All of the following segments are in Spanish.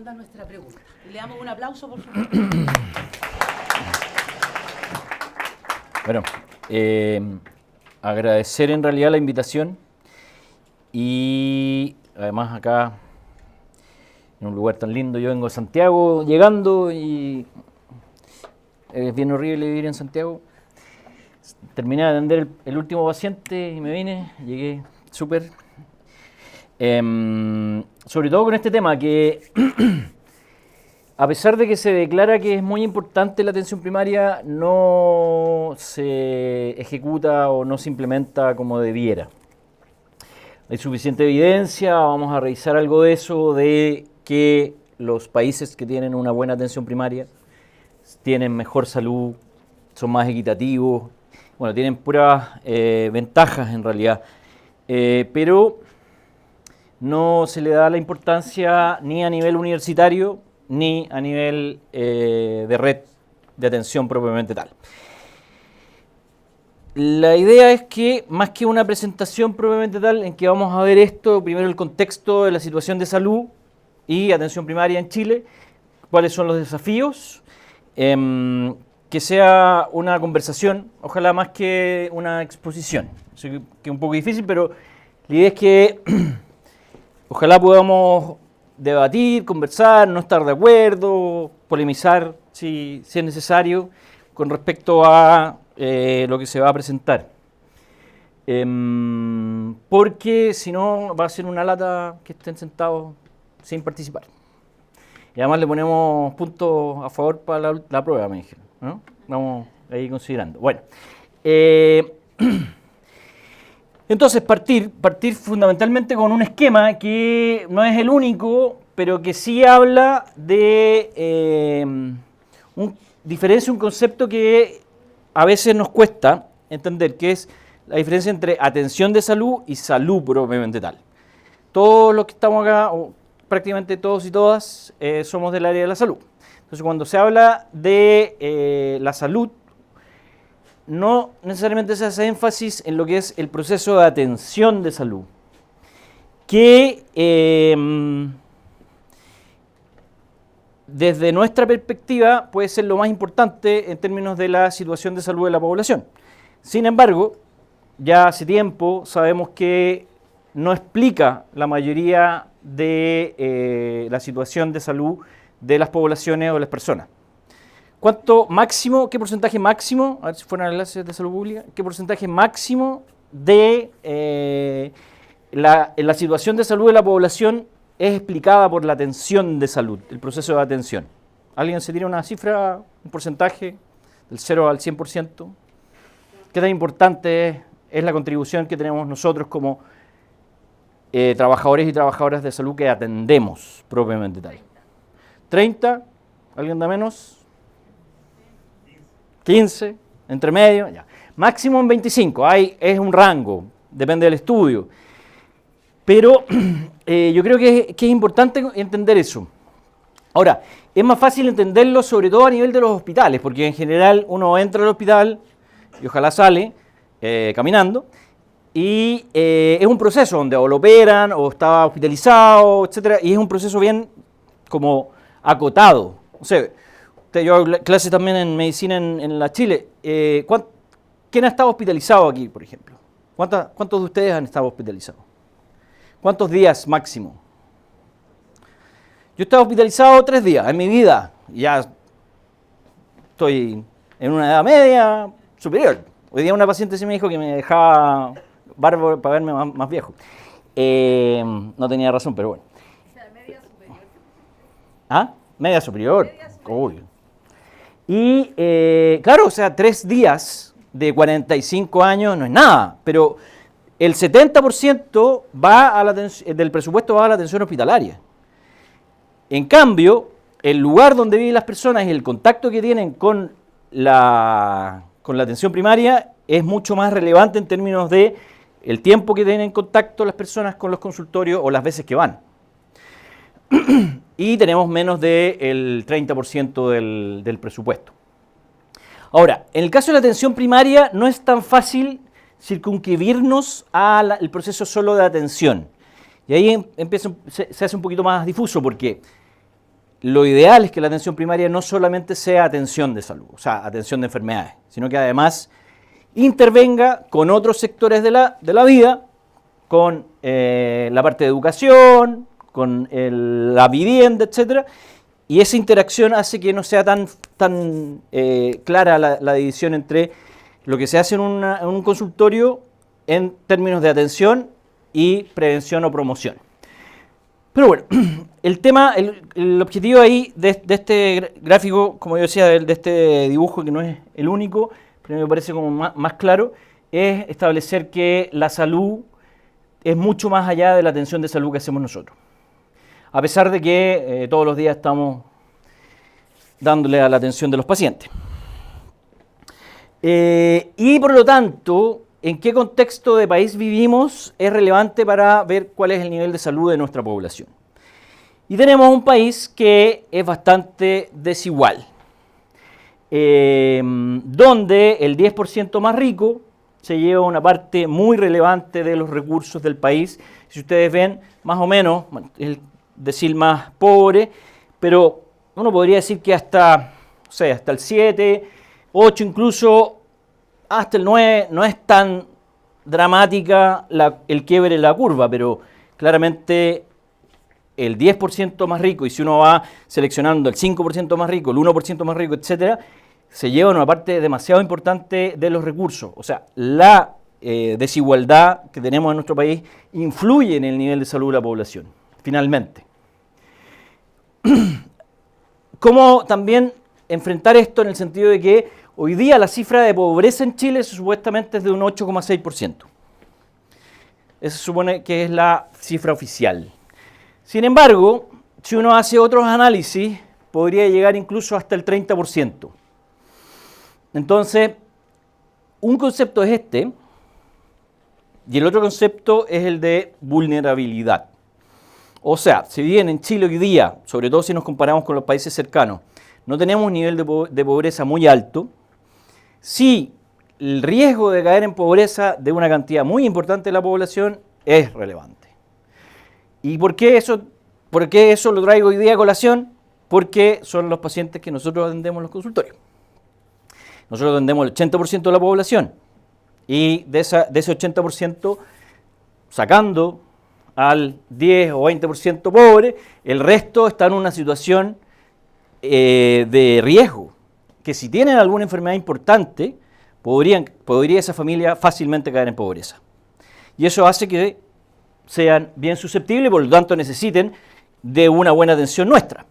responda a nuestra pregunta. Le damos un aplauso, por favor. Bueno, agradecer en realidad la invitación y además acá en un lugar tan lindo, yo vengo de Santiago llegando y es bien horrible vivir en Santiago. Terminé de atender el último paciente y me vine, llegué súper. Sobre todo con este tema que a pesar de que se declara que es muy importante la atención primaria, no se ejecuta o no se implementa como debiera. Hay suficiente evidencia, vamos a revisar algo de eso, de que los países que tienen una buena atención primaria tienen mejor salud, son más equitativos, bueno, tienen puras ventajas en realidad, pero no se le da la importancia ni a nivel universitario ni a nivel de red de atención propiamente tal. La idea es que, más que una presentación propiamente tal, en que vamos a ver esto, primero el contexto de la situación de salud y atención primaria en Chile, cuáles son los desafíos, que sea una conversación, ojalá más que una exposición. Sé que es un poco difícil, pero la idea es que ojalá podamos debatir, conversar, no estar de acuerdo, polemizar si es necesario con respecto a lo que se va a presentar. Porque si no va a ser una lata que estén sentados sin participar. Y además le ponemos puntos a favor para la prueba, me dijeron, ¿no? Vamos ahí considerando. Bueno, entonces partir fundamentalmente con un esquema que no es el único, pero que sí habla de diferencia, un concepto que a veces nos cuesta entender, que es la diferencia entre atención de salud y salud propiamente tal. Todos los que estamos acá, o prácticamente todos y todas, somos del área de la salud. Entonces, cuando se habla de la salud, no necesariamente se hace énfasis en lo que es el proceso de atención de salud, que desde nuestra perspectiva puede ser lo más importante en términos de la situación de salud de la población. Sin embargo, ya hace tiempo sabemos que no explica la mayoría de la situación de salud de las poblaciones o las personas. ¿Cuánto máximo, qué porcentaje máximo, a ver si fueron las clases de salud pública, qué porcentaje máximo de la situación de salud de la población es explicada por la atención de salud, el proceso de atención? ¿Alguien se tiene una cifra, un porcentaje del 0 al 100%? ¿Qué tan importante es la contribución que tenemos nosotros como trabajadores y trabajadoras de salud que atendemos propiamente tal? ¿30? ¿Alguien da menos? 15, entre medio, ya. Máximo en 25, es un rango, depende del estudio. Pero yo creo que es importante entender eso. Ahora, es más fácil entenderlo sobre todo a nivel de los hospitales, porque en general uno entra al hospital y ojalá sale caminando, y es un proceso donde o lo operan o está hospitalizado, etcétera, y es un proceso bien como acotado. O sea, yo hago clases también en medicina en la Chile. ¿Quién ha estado hospitalizado aquí, por ejemplo? ¿Cuántos de ustedes han estado hospitalizados? ¿Cuántos días máximo? Yo he estado hospitalizado 3 días en mi vida. Ya estoy en una edad media superior. Hoy día una paciente sí me dijo que me dejaba barba para verme más viejo. No tenía razón, pero bueno. O sea, media superior. ¿Ah? Media superior. Obvio. Y claro, o sea, 3 días de 45 años no es nada, pero el 70% del presupuesto va a la atención hospitalaria. En cambio, el lugar donde viven las personas y el contacto que tienen con la atención primaria es mucho más relevante en términos de el tiempo que tienen en contacto las personas con los consultorios o las veces que van. Y tenemos menos del 30% del presupuesto. Ahora, en el caso de la atención primaria no es tan fácil circunscribirnos al proceso solo de atención. Y ahí se hace un poquito más difuso porque lo ideal es que la atención primaria no solamente sea atención de salud, o sea, atención de enfermedades, sino que además intervenga con otros sectores de la vida, con la parte de educación, con la vivienda, etcétera, y esa interacción hace que no sea tan clara la división entre lo que se hace en un consultorio en términos de atención y prevención o promoción. Pero bueno, el objetivo ahí de este gráfico, como yo decía, de este dibujo, que no es el único, pero me parece como más claro, es establecer que la salud es mucho más allá de la atención de salud que hacemos nosotros. A pesar de que todos los días estamos dándole a la atención de los pacientes. Y por lo tanto, en qué contexto de país vivimos es relevante para ver cuál es el nivel de salud de nuestra población. Y tenemos un país que es bastante desigual, donde el 10% más rico se lleva una parte muy relevante de los recursos del país. Si ustedes ven, más o menos, bueno, el decil más pobre, pero uno podría decir que hasta el 7, 8, incluso hasta el 9, no es tan dramática el quiebre en la curva, pero claramente el 10% más rico, y si uno va seleccionando el 5% más rico, el 1% más rico, etcétera, se lleva una parte demasiado importante de los recursos. O sea, la desigualdad que tenemos en nuestro país influye en el nivel de salud de la población, finalmente. ¿Cómo también enfrentar esto en el sentido de que hoy día la cifra de pobreza en Chile supuestamente es de un 8,6%? Eso se supone que es la cifra oficial. Sin embargo, si uno hace otros análisis, podría llegar incluso hasta el 30%. Entonces, un concepto es este, y el otro concepto es el de vulnerabilidad. O sea, si bien en Chile hoy día, sobre todo si nos comparamos con los países cercanos, no tenemos un nivel de pobreza muy alto, sí el riesgo de caer en pobreza de una cantidad muy importante de la población es relevante. ¿Y por qué eso lo traigo hoy día a colación? Porque son los pacientes que nosotros atendemos en los consultorios. Nosotros atendemos el 80% de la población y de ese 80%, sacando al 10 o 20% pobre, el resto está en una situación de riesgo, que si tienen alguna enfermedad importante, podría esa familia fácilmente caer en pobreza. Y eso hace que sean bien susceptibles y por lo tanto necesiten de una buena atención nuestra.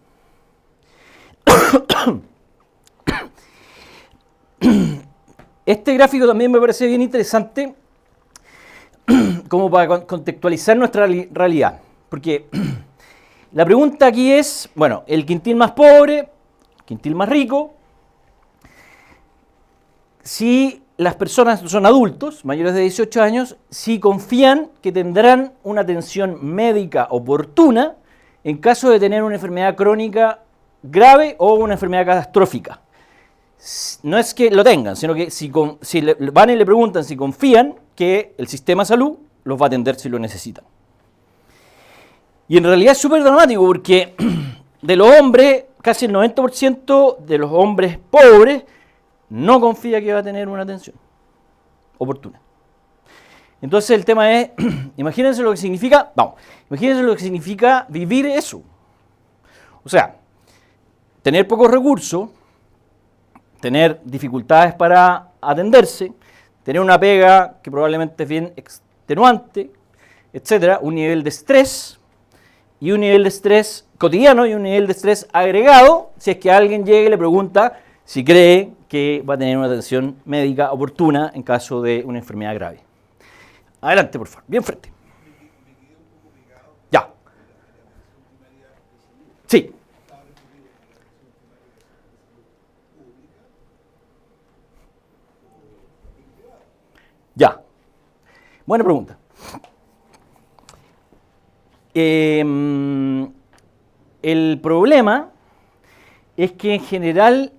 Este gráfico también me parece bien interesante como para contextualizar nuestra realidad, porque la pregunta aquí es, bueno, el quintil más pobre, el quintil más rico, si las personas son adultos, mayores de 18 años, si confían que tendrán una atención médica oportuna en caso de tener una enfermedad crónica grave o una enfermedad catastrófica. No es que lo tengan, sino que si van y le preguntan si confían que el sistema de salud los va a atender si lo necesitan. Y en realidad es súper dramático porque de los hombres, casi el 90% de los hombres pobres no confía que va a tener una atención oportuna. Entonces el tema es, imagínense lo que significa vivir eso. O sea, tener pocos recursos, tener dificultades para atenderse, tener una pega que probablemente es bien extenuante, etcétera, un nivel de estrés y un nivel de estrés cotidiano y un nivel de estrés agregado si es que alguien llega y le pregunta si cree que va a tener una atención médica oportuna en caso de una enfermedad grave. Adelante, por favor, bien frente. Ya. Sí. Ya. Buena pregunta. El problema es que en general,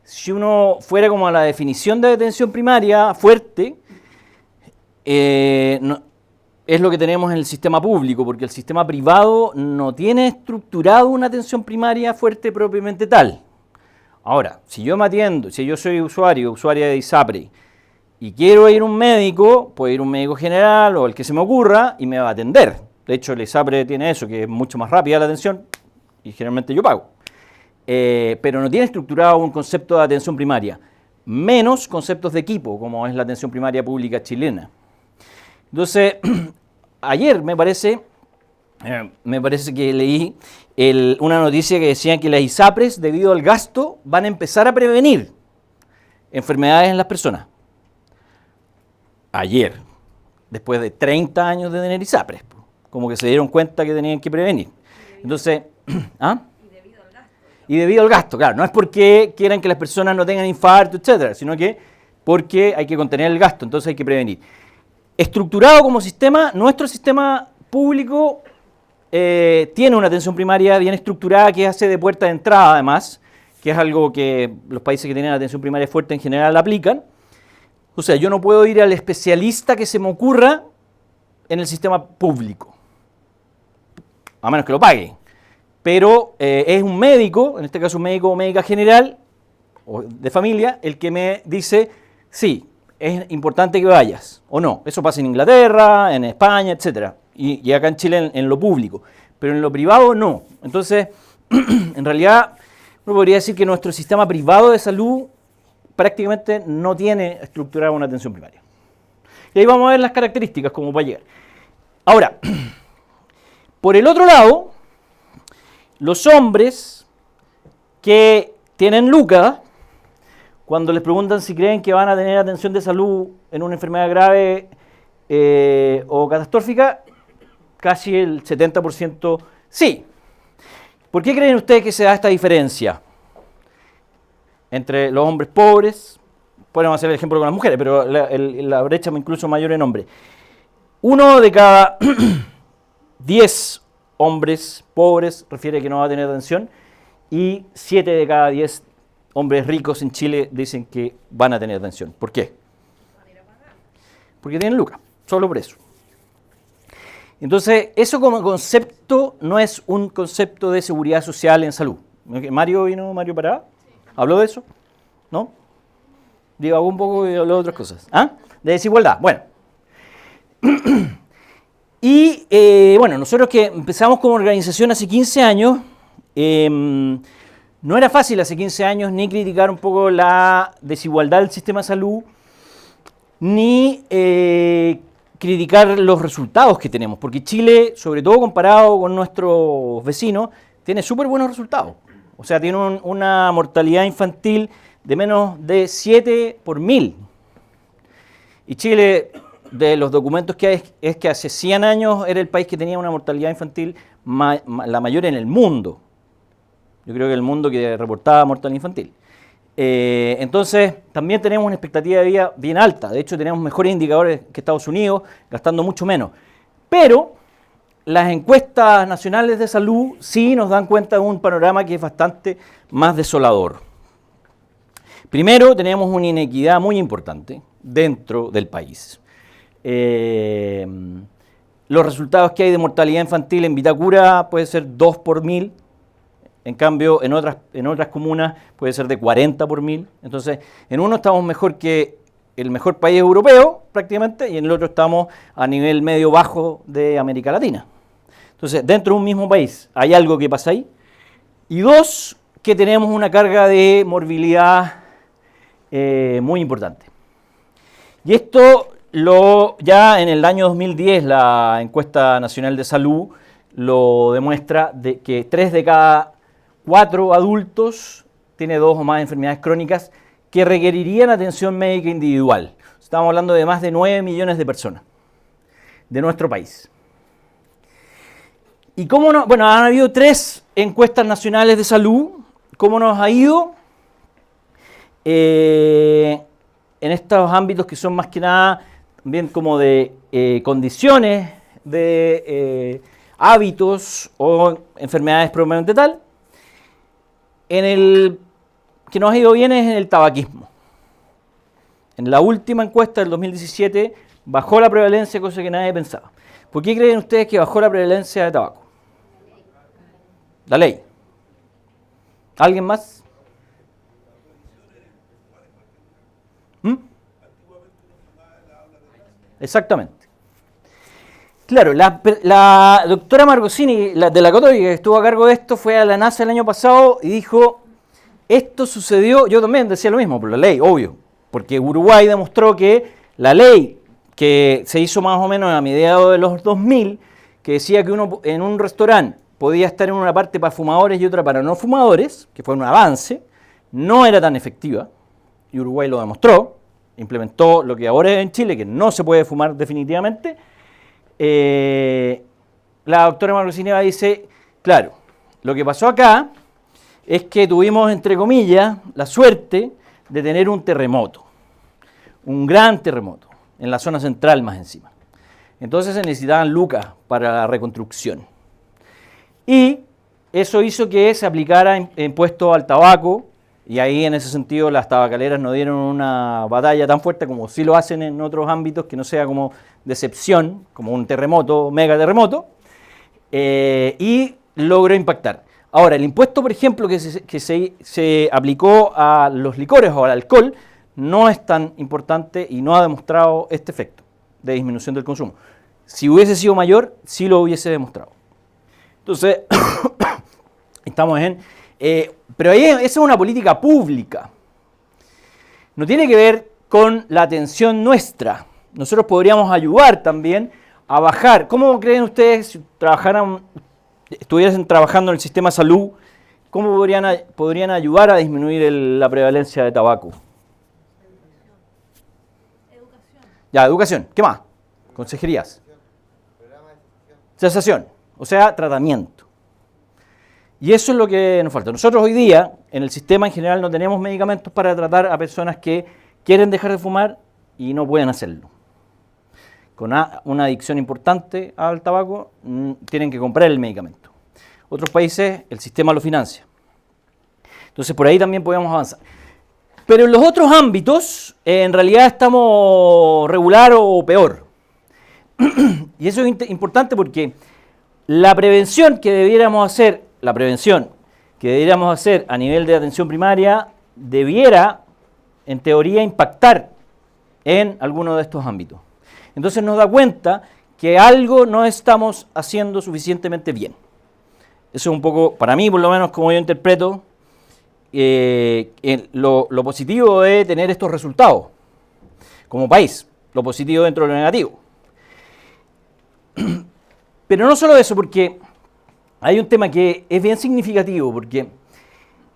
si uno fuera como a la definición de atención primaria fuerte, es lo que tenemos en el sistema público, porque el sistema privado no tiene estructurado una atención primaria fuerte propiamente tal. Ahora, si yo me atiendo, si yo soy usuaria de ISAPRE, y quiero ir a un médico, puedo ir a un médico general o el que se me ocurra y me va a atender. De hecho, el ISAPRE tiene eso, que es mucho más rápida la atención y generalmente yo pago. Pero no tiene estructurado un concepto de atención primaria, menos conceptos de equipo, como es la atención primaria pública chilena. Entonces, ayer me parece que leí una noticia que decía que las ISAPRES, debido al gasto, van a empezar a prevenir enfermedades en las personas. Ayer, después de 30 años de tener ISAPRES, como que se dieron cuenta que tenían que prevenir. Entonces, ¿ah? Y debido al gasto, claro, no es porque quieran que las personas no tengan infarto, etcétera, sino que porque hay que contener el gasto, entonces hay que prevenir. Estructurado como sistema, nuestro sistema público tiene una atención primaria bien estructurada que hace de puerta de entrada, además, que es algo que los países que tienen atención primaria fuerte en general aplican. O sea, yo no puedo ir al especialista que se me ocurra en el sistema público, a menos que lo pague. Pero es un médico, en este caso un médico o médica general o de familia, el que me dice, sí, es importante que vayas, o no. Eso pasa en Inglaterra, en España, etcétera, y acá en Chile en lo público. Pero en lo privado no. Entonces, en realidad, uno podría decir que nuestro sistema privado de salud prácticamente no tiene estructurada una atención primaria. Y ahí vamos a ver las características, cómo va a llegar. Ahora, por el otro lado, los hombres que tienen lucas, cuando les preguntan si creen que van a tener atención de salud en una enfermedad grave o catastrófica, casi el 70% sí. ¿Por qué creen ustedes que se da esta diferencia entre los hombres pobres? Podemos hacer el ejemplo con las mujeres, pero la brecha es incluso mayor en hombres. 1 de cada 10 hombres pobres refiere que no va a tener atención y 7 de cada 10 hombres ricos en Chile dicen que van a tener atención. ¿Por qué? Porque tienen lucas, solo por eso. Entonces, eso como concepto no es un concepto de seguridad social en salud. ¿Mario Pará? ¿Habló de eso? ¿No? Digo, un poco y habló de otras cosas. ¿Ah? De desigualdad. Bueno. Y bueno, nosotros que empezamos como organización hace 15 años, no era fácil hace 15 años ni criticar un poco la desigualdad del sistema de salud, ni criticar los resultados que tenemos, porque Chile, sobre todo comparado con nuestros vecinos, tiene súper buenos resultados. O sea, tiene una mortalidad infantil de menos de 7 por 1000. Y Chile, de los documentos que hay, es que hace 100 años era el país que tenía una mortalidad infantil la mayor en el mundo. Yo creo que el mundo que reportaba mortalidad infantil. Entonces, también tenemos una expectativa de vida bien alta. De hecho, tenemos mejores indicadores que Estados Unidos, gastando mucho menos. Pero las encuestas nacionales de salud sí nos dan cuenta de un panorama que es bastante más desolador. Primero, tenemos una inequidad muy importante dentro del país. Los resultados que hay de mortalidad infantil en Vitacura puede ser 2 por 1000. En cambio, en otras comunas puede ser de 40 por 1000. Entonces, en uno estamos mejor que el mejor país europeo, prácticamente, y en el otro estamos a nivel medio-bajo de América Latina. Entonces, dentro de un mismo país hay algo que pasa ahí. Y dos, que tenemos una carga de morbilidad muy importante. Y esto ya en el año 2010, la encuesta nacional de salud lo demuestra, de que 3 de cada 4 adultos tiene 2 o más enfermedades crónicas que requerirían atención médica individual. Estamos hablando de más de 9 millones de personas de nuestro país. ¿Y cómo no? Bueno, han habido 3 encuestas nacionales de salud. ¿Cómo nos ha ido? En estos ámbitos que son más que nada también como de condiciones, de hábitos o enfermedades propiamente tal. En el que nos ha ido bien es en el tabaquismo. En la última encuesta del 2017 bajó la prevalencia, cosa que nadie pensaba. ¿Por qué creen ustedes que bajó la prevalencia de tabaco? La ley. ¿Alguien más? ¿Mm? Exactamente. Claro, la doctora Margosini, de la Católica, que estuvo a cargo de esto, fue a la NASA el año pasado y dijo, esto sucedió, yo también decía lo mismo, por la ley, obvio, porque Uruguay demostró que la ley que se hizo más o menos a mediados de los 2000, que decía que uno en un restaurante podía estar en una parte para fumadores y otra para no fumadores, que fue un avance, no era tan efectiva, y Uruguay lo demostró, implementó lo que ahora es en Chile, que no se puede fumar definitivamente. La doctora Margosini dice, claro, lo que pasó acá es que tuvimos, entre comillas, la suerte de tener un terremoto, un gran terremoto, en la zona central más encima. Entonces se necesitaban lucas para la reconstrucción. Y eso hizo que se aplicara impuesto al tabaco, y ahí en ese sentido las tabacaleras no dieron una batalla tan fuerte como sí lo hacen en otros ámbitos, que no sea como decepción, como un terremoto, mega terremoto, y logró impactar. Ahora, el impuesto, por ejemplo, que se aplicó a los licores o al alcohol, no es tan importante y no ha demostrado este efecto de disminución del consumo. Si hubiese sido mayor, sí lo hubiese demostrado. Entonces, estamos en... pero ahí esa es una política pública. No tiene que ver con la atención nuestra. Nosotros podríamos ayudar también a bajar. ¿Cómo creen ustedes, si estuviesen trabajando en el sistema de salud, cómo podrían ayudar a disminuir la prevalencia de tabaco? Educación. Ya, educación. ¿Qué más? Consejerías. Cesación. O sea, tratamiento. Y eso es lo que nos falta. Nosotros hoy día, en el sistema en general, no tenemos medicamentos para tratar a personas que quieren dejar de fumar y no pueden hacerlo. Con una adicción importante al tabaco, tienen que comprar el medicamento. Otros países, el sistema lo financia. Entonces, por ahí también podemos avanzar. Pero en los otros ámbitos, en realidad estamos regular o peor. Y eso es importante porque la prevención que debiéramos hacer a nivel de atención primaria debiera, en teoría, impactar en alguno de estos ámbitos. Entonces nos da cuenta que algo no estamos haciendo suficientemente bien. Eso es un poco, para mí por lo menos, como yo interpreto, lo positivo de tener estos resultados como país, lo positivo dentro de lo negativo. Pero no solo eso, porque hay un tema que es bien significativo, porque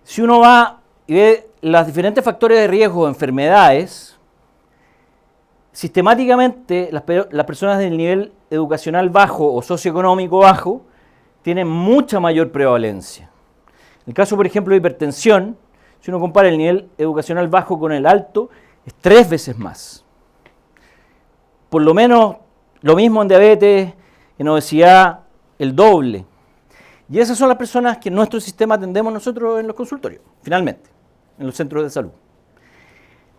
si uno va y ve los diferentes factores de riesgo de enfermedades, sistemáticamente las personas del nivel educacional bajo o socioeconómico bajo tienen mucha mayor prevalencia. En el caso, por ejemplo, de hipertensión, si uno compara el nivel educacional bajo con el alto, es 3 veces más. Por lo menos lo mismo en diabetes, en obesidad, el doble. Y esas son las personas que en nuestro sistema atendemos nosotros en los consultorios, finalmente, en los centros de salud.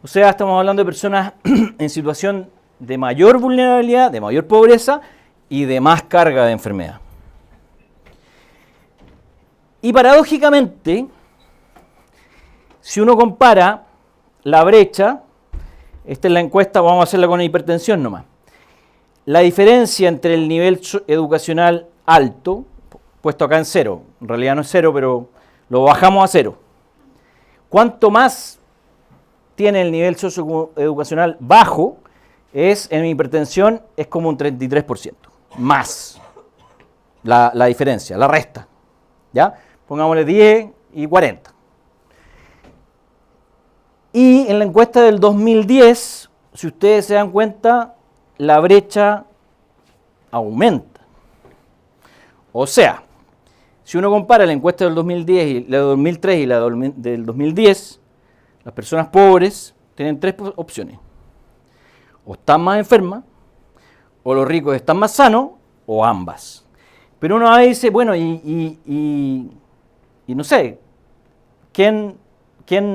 O sea, estamos hablando de personas en situación de mayor vulnerabilidad, de mayor pobreza y de más carga de enfermedad. Y paradójicamente, si uno compara la brecha, esta es la encuesta, vamos a hacerla con hipertensión nomás, la diferencia entre el nivel educacional alto, puesto acá en 0, en realidad no es 0, pero lo bajamos a 0. Cuanto más tiene el nivel socioeducacional bajo, en hipertensión es como un 33%, más la diferencia, la resta, ¿ya? Pongámosle 10 y 40. Y en la encuesta del 2010, si ustedes se dan cuenta, la brecha aumenta. O sea, si uno compara la encuesta del 2010 y la del 2003 y la del 2010, las personas pobres tienen 3 opciones. O están más enfermas, o los ricos están más sanos, o ambas. Pero uno a veces dice, bueno, y no sé, ¿quién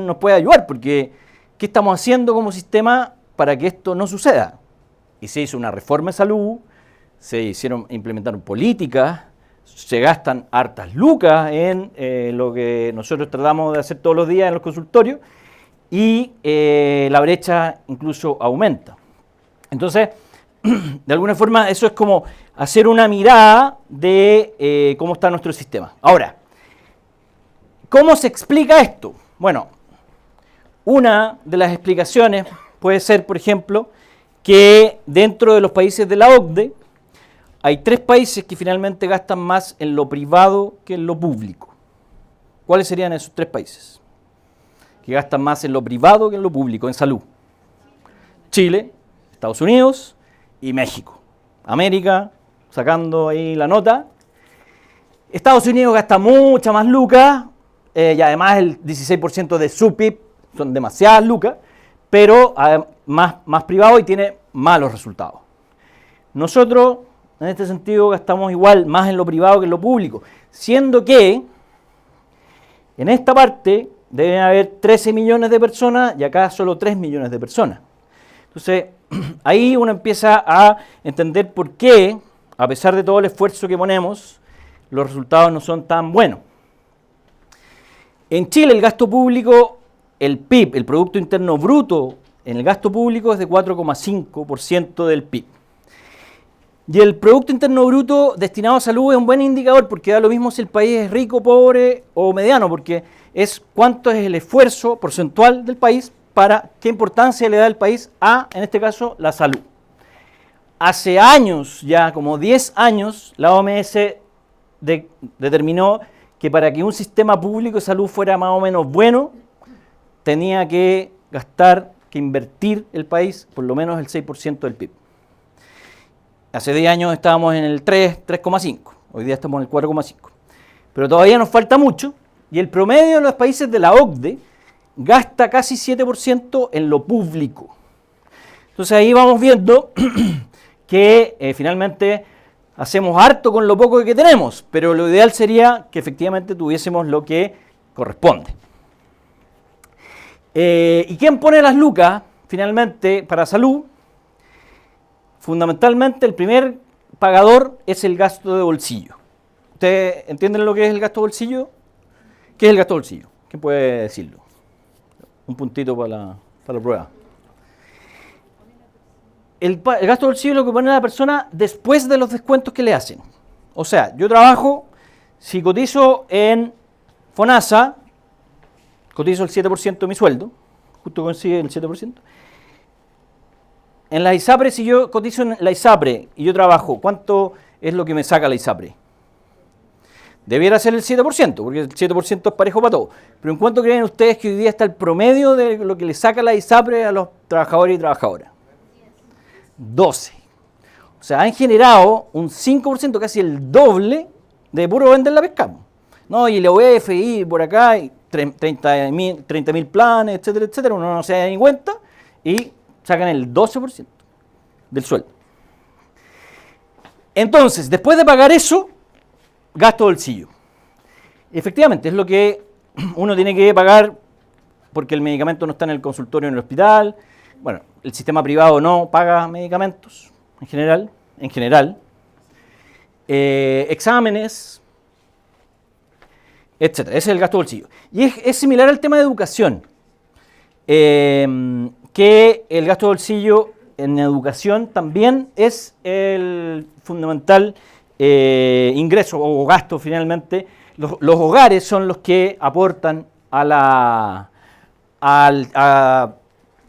nos puede ayudar? Porque, ¿qué estamos haciendo como sistema para que esto no suceda? y se hizo una reforma de salud, implementaron políticas, se gastan hartas lucas en lo que nosotros tratamos de hacer todos los días en los consultorios, y la brecha incluso aumenta. Entonces, de alguna forma, eso es como hacer una mirada de cómo está nuestro sistema. Ahora, ¿cómo se explica esto? Bueno, una de las explicaciones puede ser, por ejemplo, que dentro de los países de la OCDE hay 3 países que finalmente gastan más en lo privado que en lo público. ¿Cuáles serían esos 3 países que gastan más en lo privado que en lo público, en salud? Chile, Estados Unidos y México. América, sacando ahí la nota. Estados Unidos gasta mucha más lucas, y además el 16% de su PIB son demasiadas lucas, pero más privado y tiene malos resultados. Nosotros, en este sentido, gastamos igual más en lo privado que en lo público, siendo que en esta parte deben haber 13 millones de personas y acá solo 3 millones de personas. Entonces, ahí uno empieza a entender por qué, a pesar de todo el esfuerzo que ponemos, los resultados no son tan buenos. En Chile el gasto público, el PIB, el Producto Interno Bruto, en el gasto público es de 4,5% del PIB. Y el Producto Interno Bruto destinado a salud es un buen indicador porque da lo mismo si el país es rico, pobre o mediano, porque es cuánto es el esfuerzo porcentual del país para qué importancia le da el país a, en este caso, la salud. Hace años, ya como 10 años, la OMS determinó que para que un sistema público de salud fuera más o menos bueno, tenía que invertir el país por lo menos el 6% del PIB. Hace 10 años estábamos en el 3,5, hoy día estamos en el 4,5. Pero todavía nos falta mucho, y el promedio de los países de la OCDE gasta casi 7% en lo público. Entonces ahí vamos viendo que finalmente hacemos harto con lo poco que tenemos, pero lo ideal sería que efectivamente tuviésemos lo que corresponde. ¿Y quién pone las lucas finalmente para salud? Fundamentalmente el primer pagador es el gasto de bolsillo. ¿Ustedes entienden lo que es el gasto de bolsillo? ¿Qué es el gasto de bolsillo? ¿Quién puede decirlo? Un puntito para la prueba. El gasto de bolsillo es lo que pone la persona después de los descuentos que le hacen. O sea, yo trabajo, si cotizo en FONASA, cotizo el 7% de mi sueldo, justo consigue el 7%. En la ISAPRE, si yo cotizo en la ISAPRE y yo trabajo, ¿cuánto es lo que me saca la ISAPRE? Debiera ser el 7%, porque el 7% es parejo para todos. Pero ¿en cuánto creen ustedes que hoy día está el promedio de lo que le saca la ISAPRE a los trabajadores y trabajadoras? 12. O sea, han generado un 5%, casi el doble, de puro vender la pesca. No, y la UEFI por acá, y 30.000 planes, etcétera, etcétera, uno no se da ni cuenta, y sacan el 12% del sueldo. Entonces, después de pagar eso, gasto bolsillo. Efectivamente, es lo que uno tiene que pagar porque el medicamento no está en el consultorio en el hospital. Bueno, el sistema privado no paga medicamentos en general. Exámenes, etc. Ese es el gasto bolsillo. Y es similar al tema de educación, que el gasto bolsillo en educación también es el fundamental ingreso o gasto finalmente. Los hogares son los que aportan a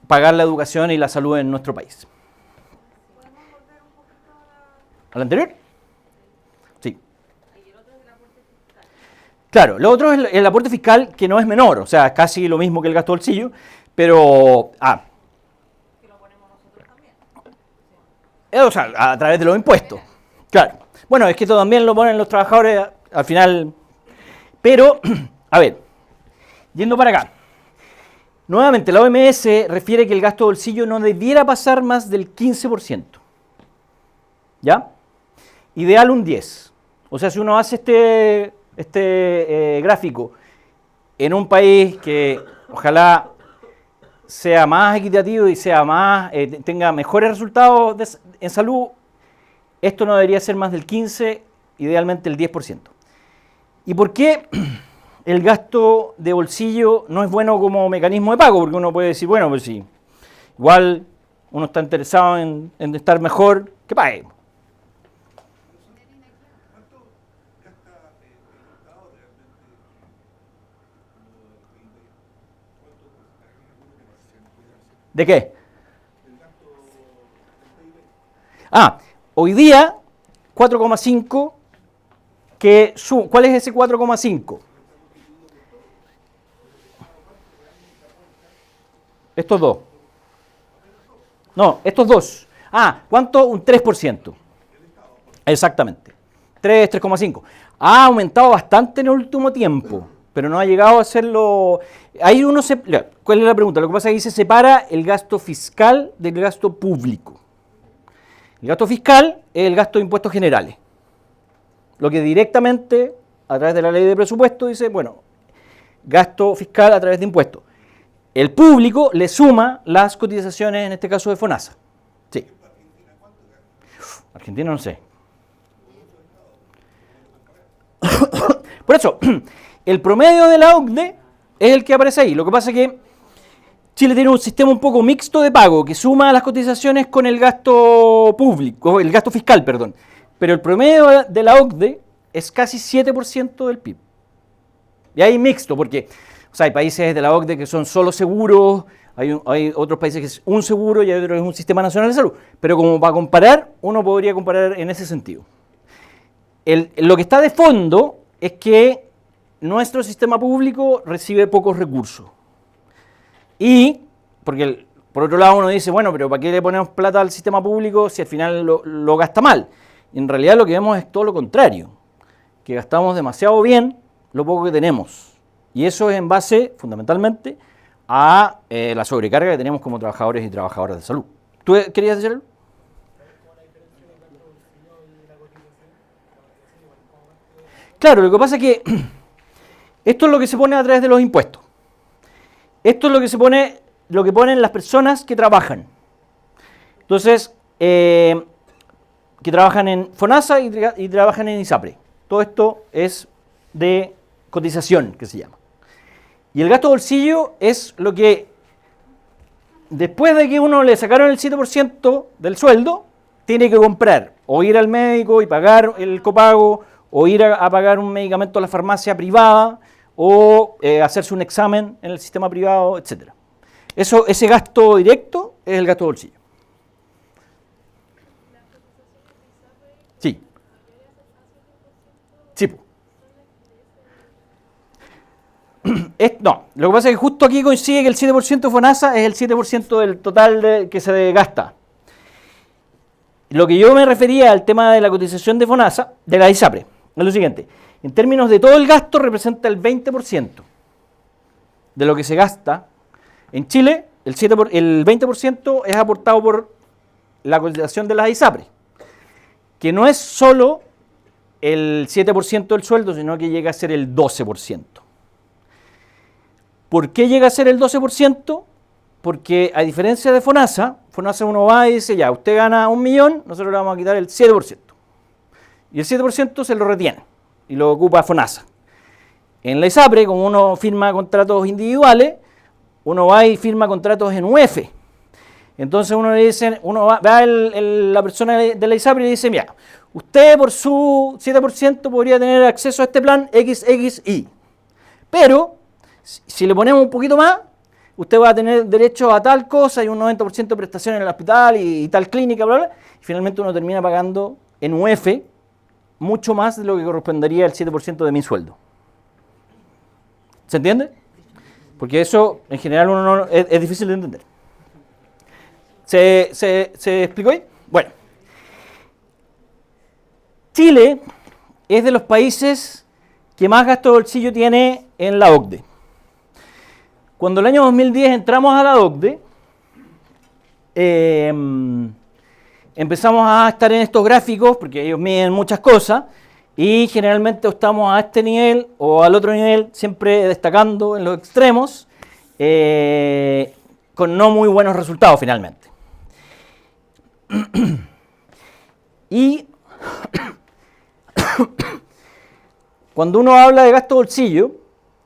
pagar la educación y la salud en nuestro país. ¿Podemos volver un poquito ¿Al anterior? Sí. ¿Y el otro es el aporte fiscal? Claro, lo otro es el aporte fiscal, que no es menor, o sea, casi lo mismo que el gasto bolsillo, pero... que lo ponemos nosotros también. O sea, a través de los impuestos. Claro. Bueno, es que esto también lo ponen los trabajadores al final. Pero, a ver, yendo para acá. Nuevamente, la OMS refiere que el gasto de bolsillo no debiera pasar más del 15%. ¿Ya? Ideal un 10%. O sea, si uno hace este gráfico en un país que ojalá sea más equitativo y sea más, tenga mejores resultados en salud, esto no debería ser más del 15, idealmente el 10%. ¿Y por qué el gasto de bolsillo no es bueno como mecanismo de pago? Porque uno puede decir, bueno, pues sí, igual uno está interesado en estar mejor, que pague. ¿De qué? Hoy día 4,5, ¿cuál es ese 4,5? Estos dos. No, estos dos. ¿Cuánto? Un 3%. Exactamente. 3,5. Ha aumentado bastante en el último tiempo, pero no ha llegado a serlo. Ahí ¿cuál es la pregunta? Lo que pasa es que ahí se separa el gasto fiscal del gasto público. El gasto fiscal es el gasto de impuestos generales. Lo que directamente, a través de la ley de presupuesto, dice, bueno, gasto fiscal a través de impuestos. El público le suma las cotizaciones, en este caso de FONASA. Sí. Argentina no sé. Por eso, el promedio de la OCDE es el que aparece ahí. Lo que pasa es que Chile tiene un sistema un poco mixto de pago que suma las cotizaciones con el gasto público, el gasto fiscal, perdón. Pero el promedio de la OCDE es casi 7% del PIB. Y ahí mixto, porque hay países de la OCDE que son solo seguros, hay otros países que es un seguro y hay otros que es un sistema nacional de salud. Pero como para comparar, uno podría comparar en ese sentido. Lo que está de fondo es que nuestro sistema público recibe pocos recursos. Y, porque por otro lado uno dice, bueno, pero ¿para qué le ponemos plata al sistema público si al final lo gasta mal? Y en realidad lo que vemos es todo lo contrario, que gastamos demasiado bien lo poco que tenemos. Y eso es en base, fundamentalmente, a la sobrecarga que tenemos como trabajadores y trabajadoras de salud. ¿Tú querías decir algo? Claro, lo que pasa es que esto es lo que se pone a través de los impuestos. Esto es lo que ponen las personas que trabajan. Entonces, que trabajan en FONASA y trabajan en ISAPRE. Todo esto es de cotización, que se llama. Y el gasto bolsillo es lo que, después de que uno le sacaron el 7% del sueldo, tiene que comprar, o ir al médico y pagar el copago, o ir a pagar un medicamento a la farmacia privada, o hacerse un examen en el sistema privado, etc. Ese gasto directo es el gasto bolsillo. Sí. Sí. No, lo que pasa es que justo aquí coincide que el 7% de FONASA es el 7% del total que se gasta. Lo que yo me refería al tema de la cotización de FONASA, de la ISAPRE, es lo siguiente. En términos de todo el gasto, representa el 20% de lo que se gasta. En Chile, el 20% es aportado por la cotización de las ISAPRE, que no es solo el 7% del sueldo, sino que llega a ser el 12%. ¿Por qué llega a ser el 12%? Porque a diferencia de FONASA uno va y dice, ya, usted gana 1 millón, nosotros le vamos a quitar el 7%. Y el 7% se lo retiene y lo ocupa FONASA. En la ISAPRE, como uno firma contratos individuales, uno va y firma contratos en UF. Entonces uno le dice, la persona de la ISAPRE y dice, mira, usted por su 7% podría tener acceso a este plan XXI. Pero, si le ponemos un poquito más, usted va a tener derecho a tal cosa y un 90% de prestaciones en el hospital y tal clínica, bla, bla. Y finalmente uno termina pagando en UF mucho más de lo que correspondería al 7% de mi sueldo. ¿Se entiende? Porque eso, en general, es difícil de entender. ¿Se explicó ahí? Bueno. Chile es de los países que más gasto de bolsillo tiene en la OCDE. Cuando el año 2010 entramos a la OCDE, empezamos a estar en estos gráficos, porque ellos miden muchas cosas, y generalmente estamos a este nivel o al otro nivel, siempre destacando en los extremos, con no muy buenos resultados finalmente. Y cuando uno habla de gasto bolsillo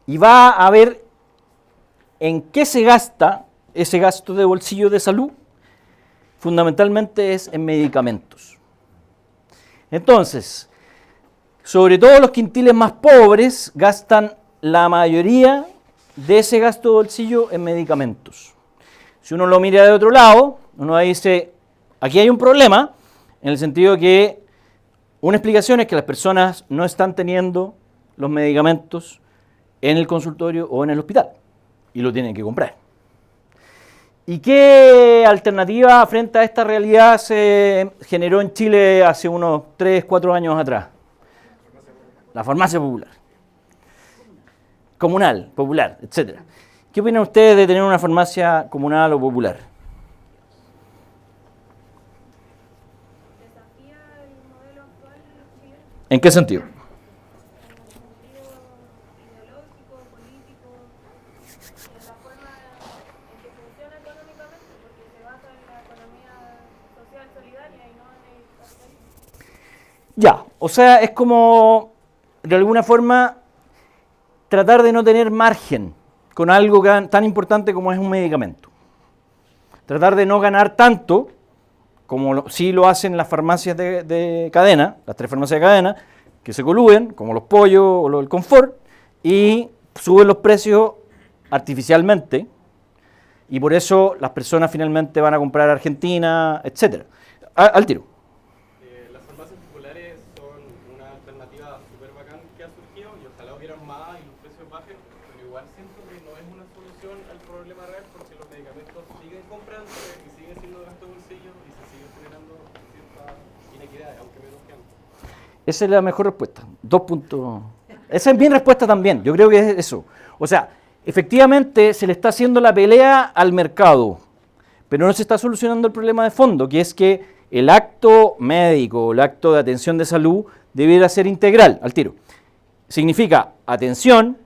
y va a ver en qué se gasta ese gasto de bolsillo de salud, fundamentalmente es en medicamentos. Entonces, sobre todo los quintiles más pobres gastan la mayoría de ese gasto de bolsillo en medicamentos. Si uno lo mira de otro lado, uno dice, aquí hay un problema, en el sentido que una explicación es que las personas no están teniendo los medicamentos en el consultorio o en el hospital y lo tienen que comprar. ¿Y qué alternativa frente a esta realidad se generó en Chile hace unos 3, 4 años atrás? La farmacia popular. Comunal, popular, etc. ¿Qué opinan ustedes de tener una farmacia comunal o popular? ¿Desafía el modelo actual chileno ¿En qué sentido? en el sentido ideológico, político, en la forma en que funciona económicamente? Porque se basa en la economía social solidaria y no en el capitalismo. Ya, o sea, es como, de alguna forma, tratar de no tener margen con algo tan importante como es un medicamento. Tratar de no ganar tanto, como sí lo hacen las farmacias de cadena, las 3 farmacias de cadena, que se coluden, como los pollos o el confort, y suben los precios artificialmente, y por eso las personas finalmente van a comprar a Argentina, etc. Al tiro. Las farmacias populares son una alternativa súper bacán que ha surgido y ojalá hubieran más y los precios bajen, pero igual siento que no es una solución al problema real porque los medicamentos siguen comprándose y siguen siendo gasto de bolsillo y se siguen generando ciertas inequidades, aunque menos que antes. Esa es la mejor respuesta. 2 puntos. Esa es mi respuesta también. Yo creo que es eso. O sea, efectivamente se le está haciendo la pelea al mercado, pero no se está solucionando el problema de fondo, que es que el acto médico, el acto de atención de salud, debiera ser integral, al tiro. Significa atención,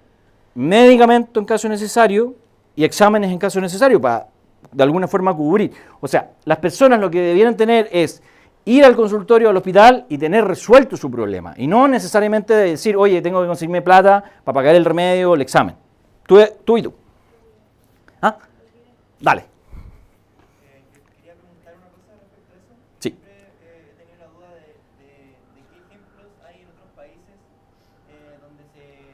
medicamento en caso necesario y exámenes en caso necesario para de alguna forma cubrir. O sea, las personas lo que debieran tener es ir al consultorio, al hospital y tener resuelto su problema. Y no necesariamente decir, oye, tengo que conseguirme plata para pagar el remedio o el examen. Tú y tú. ¿Ah? Dale. Quería preguntar una cosa respecto a eso. Sí. Siempre he tenido la duda de qué ejemplos hay en otros países donde se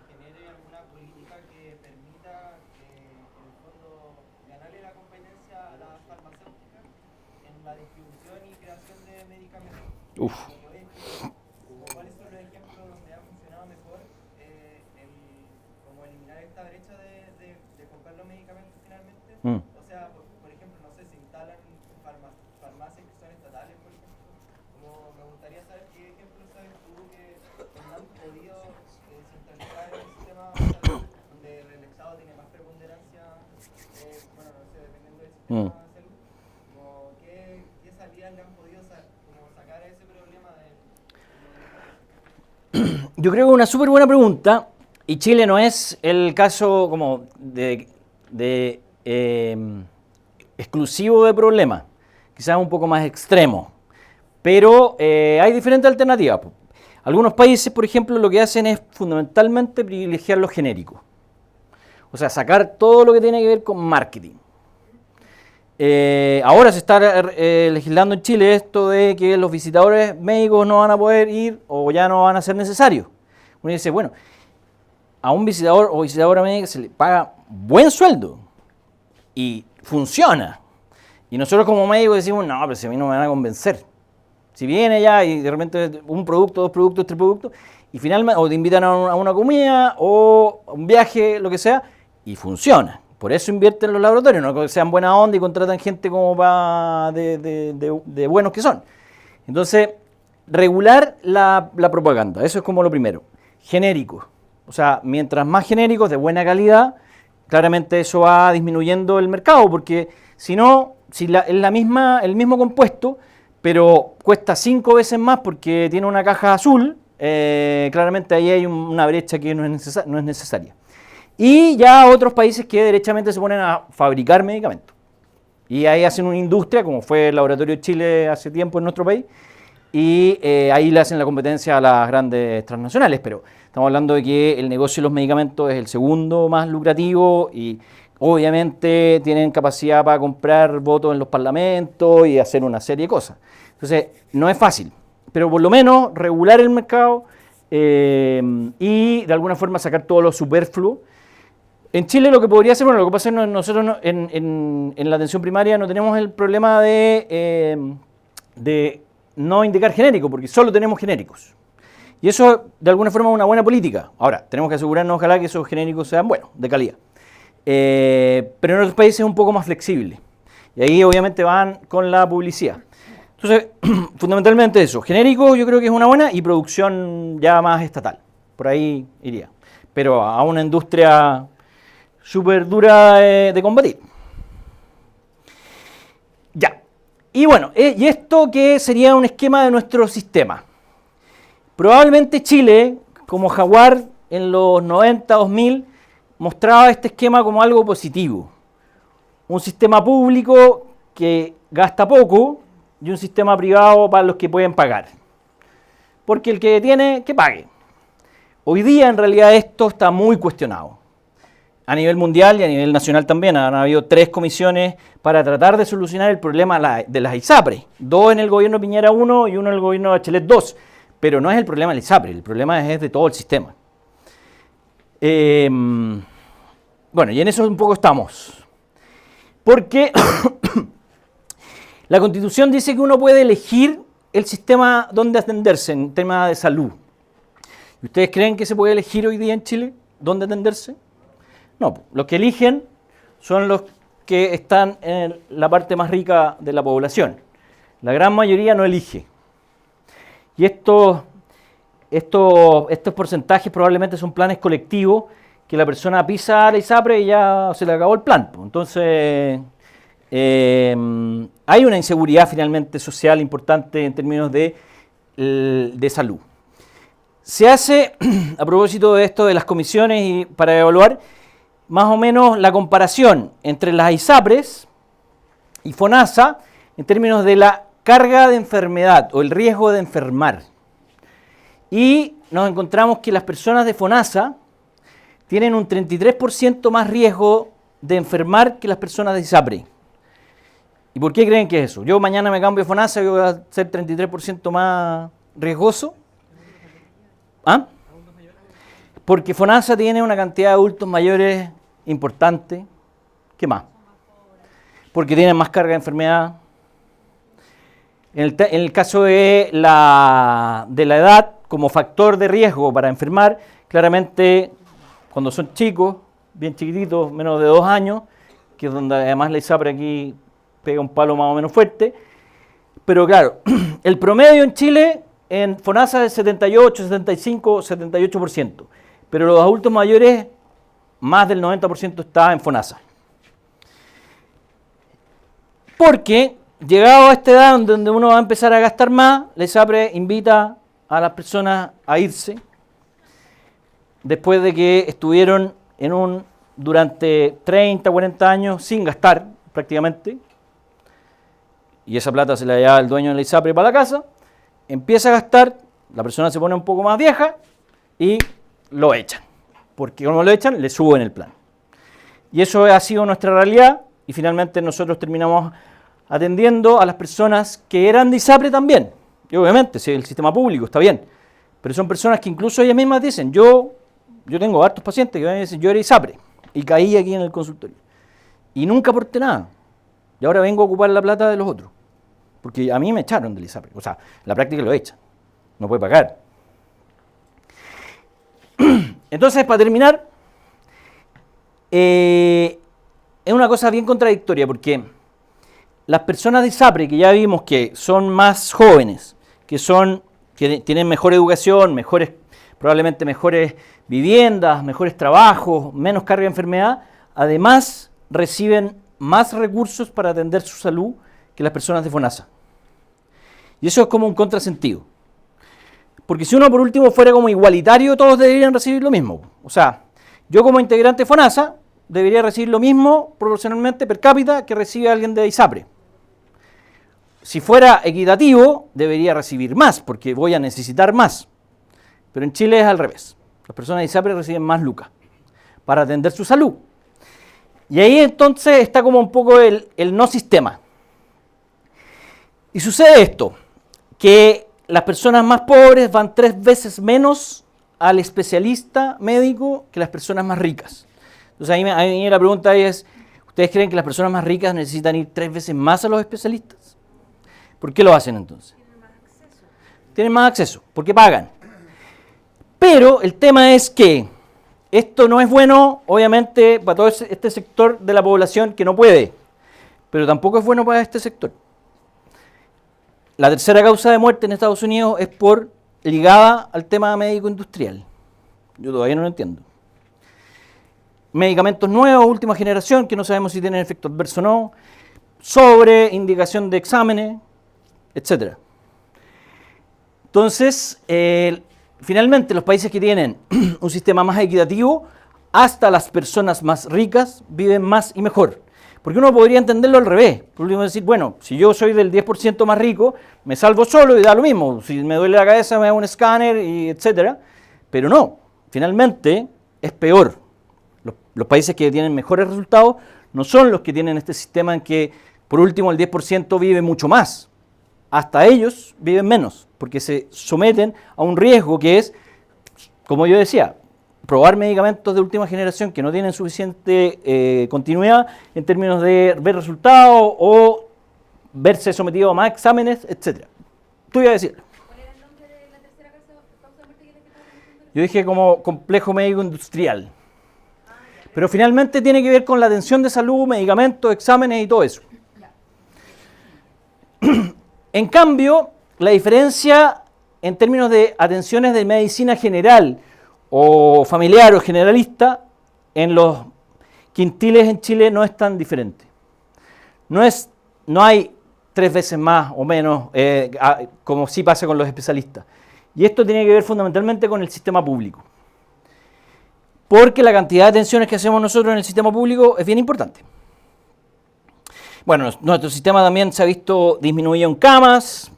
genere alguna política que permita, en el fondo, ganarle la competencia a las farmacéuticas en la distribución y creación de medicamentos. Uf. ¿Cuáles son los ejemplos donde ha funcionado mejor como eliminar esta brecha de comprar los medicamentos finalmente? O sea, por ejemplo, no sé, se instalan farmacias que son estatales, por ejemplo. Como me gustaría saber qué ejemplos sabes tú que han podido centralizar el sistema de salud, donde el Estado tiene más preponderancia, bueno, no sé, dependiendo del sistema de salud. Como qué salidas le han podido como sacar a ese problema del modelo. Yo creo que es una súper buena pregunta y Chile no es el caso como exclusivo de problema, quizás un poco más extremo, pero hay diferentes alternativas. Algunos países, por ejemplo, lo que hacen es fundamentalmente privilegiar lo genérico, o sea, sacar todo lo que tiene que ver con marketing. Ahora se está legislando en Chile esto de que los visitadores médicos no van a poder ir o ya no van a ser necesarios. Uno dice, bueno, a un visitador o visitadora médica se le paga buen sueldo y funciona. Y nosotros como médicos decimos, no, pero si a mí no me van a convencer. Si viene ya y de repente un producto, 2 productos, 3 productos, y finalmente o te invitan a una comida o a un viaje, lo que sea, y funciona. Por eso invierten en los laboratorios, no que sean buena onda y contratan gente como de buenos que son. Entonces, regular la propaganda, eso es como lo primero. Genéricos, o sea, mientras más genéricos, de buena calidad, claramente eso va disminuyendo el mercado, porque si no, si es el mismo compuesto, pero cuesta 5 veces más porque tiene una caja azul, claramente ahí hay una brecha que no es necesaria. Y ya otros países que derechamente se ponen a fabricar medicamentos. Y ahí hacen una industria, como fue el Laboratorio de Chile hace tiempo en nuestro país, y ahí le hacen la competencia a las grandes transnacionales, pero estamos hablando de que el negocio de los medicamentos es el segundo más lucrativo y obviamente tienen capacidad para comprar votos en los parlamentos y hacer una serie de cosas. Entonces, no es fácil, pero por lo menos regular el mercado y de alguna forma sacar todo lo superfluo. En Chile lo que podría ser, bueno, lo que pasa es que nosotros en la atención primaria no tenemos el problema de no indicar genérico, porque solo tenemos genéricos. Y eso de alguna forma es una buena política. Ahora, tenemos que asegurarnos ojalá que esos genéricos sean buenos, de calidad. Pero en otros países es un poco más flexible. Y ahí obviamente van con la publicidad. Entonces, fundamentalmente eso. Genérico yo creo que es una buena y producción ya más estatal. Por ahí iría. Pero a una industria súper dura de combatir. Ya. Y bueno, y esto que sería un esquema de nuestro sistema. Probablemente Chile, como Jaguar en los 90, 2000, mostraba este esquema como algo positivo. Un sistema público que gasta poco y un sistema privado para los que pueden pagar. Porque el que tiene, que pague. Hoy día en realidad esto está muy cuestionado. A nivel mundial y a nivel nacional también han habido 3 comisiones para tratar de solucionar el problema de las ISAPRES. 2 en el gobierno Piñera 1 y 1 en el gobierno de Bachelet 2. Pero no es el problema del ISAPRE, el problema es de todo el sistema. Bueno, y en eso un poco estamos. Porque la Constitución dice que uno puede elegir el sistema donde atenderse en tema de salud. ¿Y ustedes creen que se puede elegir hoy día en Chile dónde atenderse? No, los que eligen son los que están en la parte más rica de la población. La gran mayoría no elige. Y estos porcentajes probablemente son planes colectivos que la persona pisa a la ISAPRE y ya se le acabó el plan. Entonces, hay una inseguridad finalmente social importante en términos de salud. Se hace, a propósito de esto de las comisiones y para evaluar, más o menos la comparación entre las ISAPRES y FONASA en términos de la carga de enfermedad o el riesgo de enfermar. Y nos encontramos que las personas de FONASA tienen un 33% más riesgo de enfermar que las personas de ISAPRE. ¿Y por qué creen que es eso? Yo mañana me cambio a FONASA y voy a ser 33% más riesgoso. ¿Ah? Porque FONASA tiene una cantidad de adultos mayores importante. ¿Qué más? Porque tienen más carga de enfermedad. En el caso de la edad, como factor de riesgo para enfermar, claramente cuando son chicos, bien chiquititos, menos de 2 años, que es donde además la ISAPRE aquí pega un palo más o menos fuerte. Pero claro, el promedio en Chile en FONASA es 78, 75, 78%. Pero los adultos mayores, más del 90% está en FONASA. Porque, llegado a esta edad donde uno va a empezar a gastar más, la ISAPRE invita a las personas a irse después de que estuvieron durante 30, 40 años sin gastar prácticamente, y esa plata se la lleva el dueño de la ISAPRE para la casa, empieza a gastar, la persona se pone un poco más vieja y lo echan. Porque como lo echan, le suben el plan. Y eso ha sido nuestra realidad y finalmente nosotros terminamos atendiendo a las personas que eran de ISAPRE también. Y obviamente, si el sistema público está bien, pero son personas que incluso ellas mismas dicen, yo tengo hartos pacientes que dicen, yo era ISAPRE y caí aquí en el consultorio. Y nunca aporté nada. Y ahora vengo a ocupar la plata de los otros. Porque a mí me echaron del ISAPRE. O sea, en la práctica lo echan. No puede pagar. Entonces, para terminar, es una cosa bien contradictoria porque las personas de ISAPRE, que ya vimos que son más jóvenes, que tienen mejor educación, probablemente mejores viviendas, mejores trabajos, menos carga de enfermedad, además reciben más recursos para atender su salud que las personas de FONASA. Y eso es como un contrasentido. Porque si uno por último fuera como igualitario, todos deberían recibir lo mismo. O sea, Yo como integrante de FONASA debería recibir lo mismo proporcionalmente per cápita que recibe alguien de ISAPRE. Si fuera equitativo, debería recibir más, porque voy a necesitar más. Pero en Chile es al revés. Las personas de ISAPRE reciben más lucas para atender su salud. Y ahí entonces está como un poco el no sistema. Y sucede esto, que las personas más pobres van 3 veces menos al especialista médico que las personas más ricas. Entonces a mí la pregunta es, ¿ustedes creen que las personas más ricas necesitan ir 3 veces más a los especialistas? ¿Por qué lo hacen entonces? Tienen más acceso, porque pagan. Pero el tema es que esto no es bueno, obviamente, para todo este sector de la población que no puede, pero tampoco es bueno para este sector. La tercera causa de muerte en Estados Unidos es ligada al tema médico industrial. Yo todavía no lo entiendo. Medicamentos nuevos, última generación, que no sabemos si tienen efecto adverso o no, sobre indicación de exámenes, etc. Entonces, finalmente, los países que tienen un sistema más equitativo, hasta las personas más ricas viven más y mejor. Porque uno podría entenderlo al revés. Podríamos decir, bueno, si yo soy del 10% más rico, me salvo solo y da lo mismo. Si me duele la cabeza, me hago un escáner, y etc. Pero no, finalmente es peor. Los países que tienen mejores resultados no son los que tienen este sistema en que, por último, el 10% vive mucho más. Hasta ellos viven menos, porque se someten a un riesgo que es, como yo decía, probar medicamentos de última generación que no tienen suficiente continuidad en términos de ver resultados o verse sometido a más exámenes, etc. Tú ibas a decir. ¿Cuál era el nombre de la tercera causa de muerte que le quitaba? Yo dije como complejo médico industrial. Pero finalmente tiene que ver con la atención de salud, medicamentos, exámenes y todo eso. En cambio, la diferencia en términos de atenciones de medicina general o familiar o generalista en los quintiles en Chile no es tan diferente. No hay 3 veces más o menos como sí pasa con los especialistas. Y esto tiene que ver fundamentalmente con el sistema público. Porque la cantidad de atenciones que hacemos nosotros en el sistema público es bien importante. Bueno, nuestro sistema también se ha visto disminuido en camas,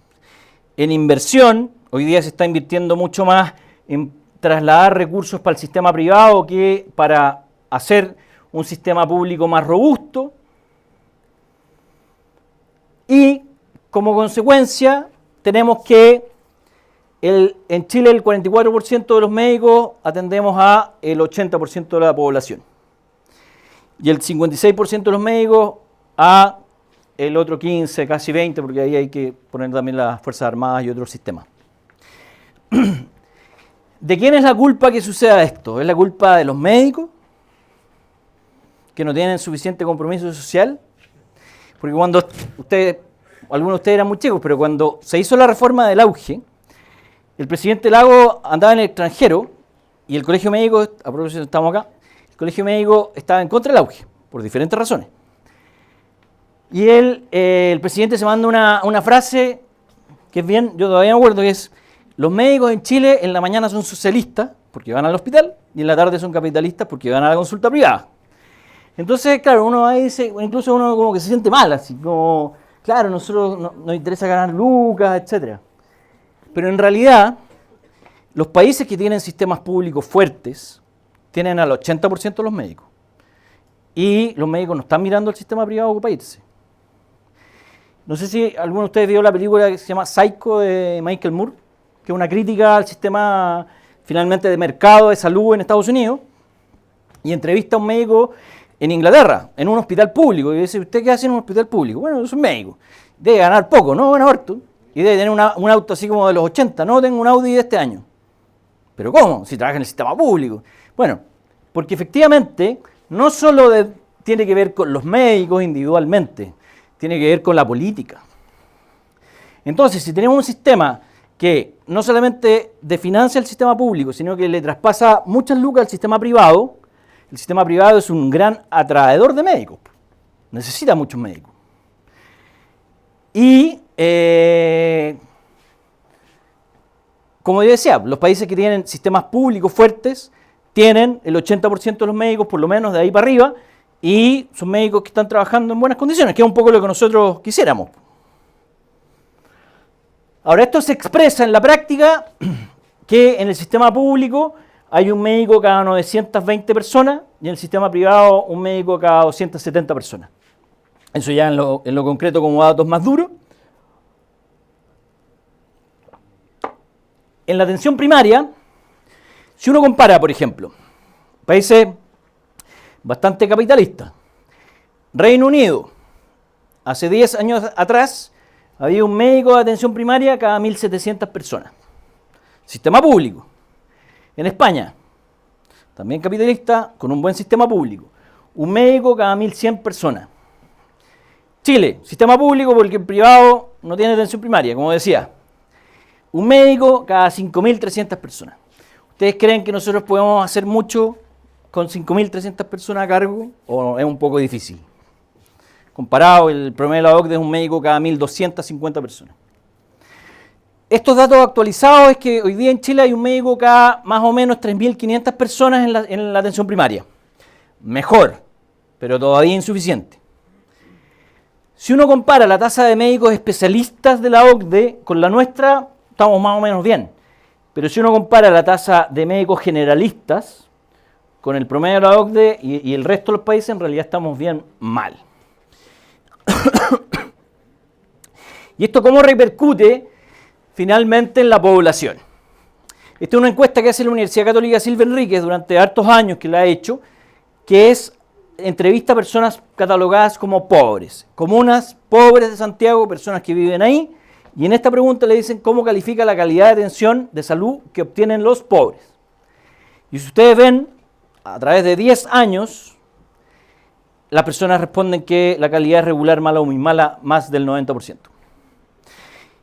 en inversión. Hoy día se está invirtiendo mucho más en trasladar recursos para el sistema privado que para hacer un sistema público más robusto. Y como consecuencia tenemos que en Chile el 44% de los médicos atendemos a el 80% de la población. Y el 56% de los médicos a el otro 15, casi 20, porque ahí hay que poner también las Fuerzas Armadas y otros sistemas. ¿De quién es la culpa que suceda esto? ¿Es la culpa de los médicos que no tienen suficiente compromiso social? Porque cuando algunos de ustedes eran muy chicos, pero cuando se hizo la reforma del auge, el presidente Lago andaba en el extranjero y el colegio médico, a propósito estamos acá, el colegio médico estaba en contra del auge, por diferentes razones. Y el presidente se manda una frase que es bien, yo todavía me acuerdo, que es: los médicos en Chile en la mañana son socialistas porque van al hospital y en la tarde son capitalistas porque van a la consulta privada. Entonces, claro, uno ahí dice, incluso uno como que se siente mal, así como, claro, nosotros nos interesa ganar lucas, etc. Pero en realidad, los países que tienen sistemas públicos fuertes tienen al 80% de los médicos. Y los médicos no están mirando al sistema privado para irse. No sé si alguno de ustedes vio la película que se llama Psycho de Michael Moore, que es una crítica al sistema finalmente de mercado de salud en Estados Unidos, y entrevista a un médico en Inglaterra, en un hospital público, y dice: ¿usted qué hace en un hospital público? Bueno, yo soy médico. Debe ganar poco, ¿no? Bueno, harto. Y debe tener un auto así como de los 80. No, tengo un Audi de este año. ¿Pero cómo? Si trabaja en el sistema público. Bueno, porque efectivamente no solo tiene que ver con los médicos individualmente, tiene que ver con la política. Entonces, si tenemos un sistema que no solamente desfinancia el sistema público, sino que le traspasa muchas lucas al sistema privado, el sistema privado es un gran atraedor de médicos. Necesita muchos médicos. Y, como yo decía, los países que tienen sistemas públicos fuertes tienen el 80% de los médicos, por lo menos de ahí para arriba, y son médicos que están trabajando en buenas condiciones, que es un poco lo que nosotros quisiéramos. Ahora, esto se expresa en la práctica que en el sistema público hay un médico cada 920 personas y en el sistema privado un médico cada 270 personas. Eso ya en lo concreto como datos más duros. En la atención primaria, si uno compara, por ejemplo, países bastante capitalistas, Reino Unido, hace 10 años atrás, había un médico de atención primaria cada 1.700 personas. Sistema público. En España, también capitalista, con un buen sistema público, un médico cada 1.100 personas. Chile, sistema público porque el privado no tiene atención primaria, como decía. Un médico cada 5.300 personas. ¿Ustedes creen que nosotros podemos hacer mucho con 5.300 personas a cargo o es un poco difícil? Comparado, el promedio de la OCDE es un médico cada 1.250 personas. Estos datos actualizados es que hoy día en Chile hay un médico cada más o menos 3.500 personas en la atención primaria. Mejor, pero todavía insuficiente. Si uno compara la tasa de médicos especialistas de la OCDE con la nuestra, estamos más o menos bien. Pero si uno compara la tasa de médicos generalistas con el promedio de la OCDE y el resto de los países, en realidad estamos bien mal. ¿Y esto cómo repercute finalmente en la población? Esta es una encuesta que hace la Universidad Católica Silva Enríquez durante hartos años que la ha hecho, que es entrevista a personas catalogadas como pobres, comunas pobres de Santiago, personas que viven ahí, y en esta pregunta le dicen cómo califica la calidad de atención de salud que obtienen los pobres. Y si ustedes ven, a través de 10 años, las personas responden que la calidad es regular, mala o muy mala, más del 90%.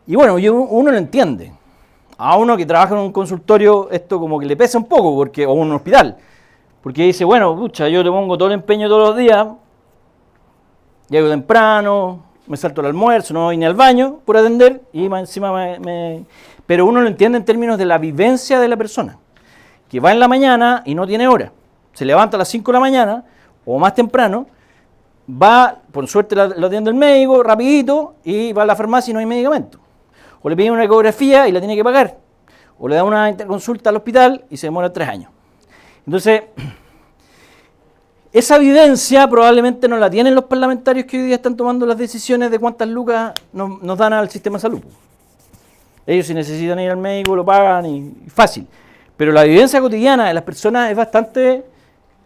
Y bueno, uno lo entiende. A uno que trabaja en un consultorio, esto como que le pesa un poco, o en un hospital. Porque dice, bueno, pucha, yo le pongo todo el empeño todos los días, llego temprano, me salto el almuerzo, no voy ni al baño por atender, y más encima Pero uno lo entiende en términos de la vivencia de la persona, que va en la mañana y no tiene hora. Se levanta a las 5 de la mañana, o más temprano, va, por suerte lo atiende el médico, rapidito, y va a la farmacia y no hay medicamento. O le piden una ecografía y la tiene que pagar. O le da una interconsulta al hospital y se demora 3 años. Entonces, esa vivencia probablemente no la tienen los parlamentarios que hoy día están tomando las decisiones de cuántas lucas nos dan al sistema de salud. Ellos si necesitan ir al médico lo pagan y fácil. Pero la vivencia cotidiana de las personas es bastante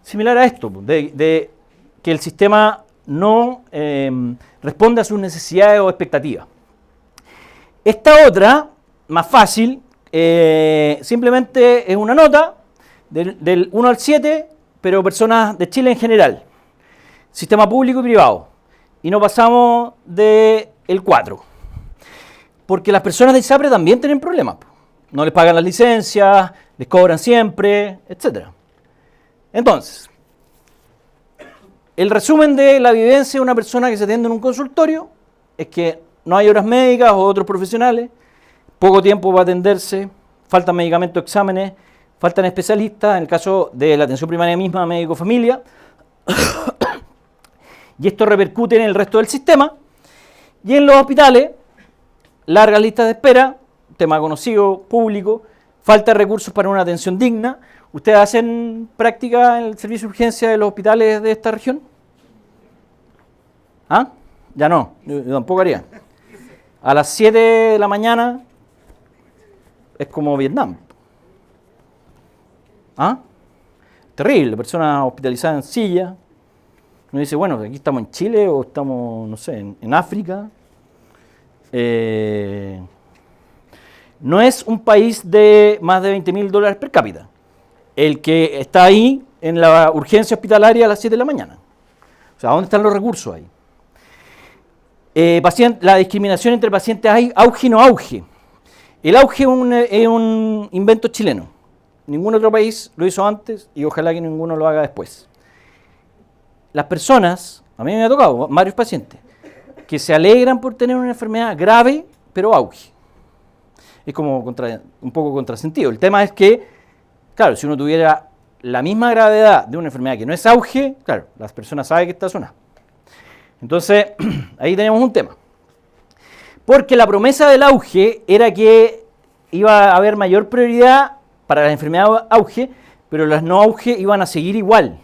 similar a esto, de que el sistema no responde a sus necesidades o expectativas. Esta otra, más fácil, simplemente es una nota del 1 al 7, pero personas de Chile en general, sistema público y privado, y no pasamos del 4, porque las personas de ISAPRE también tienen problemas, no les pagan las licencias, les cobran siempre, etc. Entonces, el resumen de la vivencia de una persona que se atiende en un consultorio es que no hay horas médicas o otros profesionales, poco tiempo para atenderse, faltan medicamentos, exámenes, faltan especialistas, en el caso de la atención primaria misma, médico familia, y esto repercute en el resto del sistema, y en los hospitales, largas listas de espera, tema conocido, público, falta de recursos para una atención digna. ¿Ustedes hacen práctica en el servicio de urgencia de los hospitales de esta región? ¿Ah? Ya no, yo tampoco haría. A las 7 de la mañana es como Vietnam. ¿Ah? Terrible, persona hospitalizada en silla. Uno dice, bueno, aquí estamos en Chile o estamos, no sé, en África. No es un país de más de $20.000 per cápita el que está ahí en la urgencia hospitalaria a las 7 de la mañana. O sea, ¿dónde están los recursos ahí? La discriminación entre pacientes, hay auge y no auge. El auge es un invento chileno. Ningún otro país lo hizo antes y ojalá que ninguno lo haga después. Las personas, a mí me ha tocado varios pacientes, que se alegran por tener una enfermedad grave, pero auge. Es como un poco contrasentido. El tema es que, claro, si uno tuviera la misma gravedad de una enfermedad que no es auge, claro, las personas saben que está sonada. Entonces, ahí tenemos un tema. Porque la promesa del auge era que iba a haber mayor prioridad para las enfermedades auge, pero las no auge iban a seguir igual.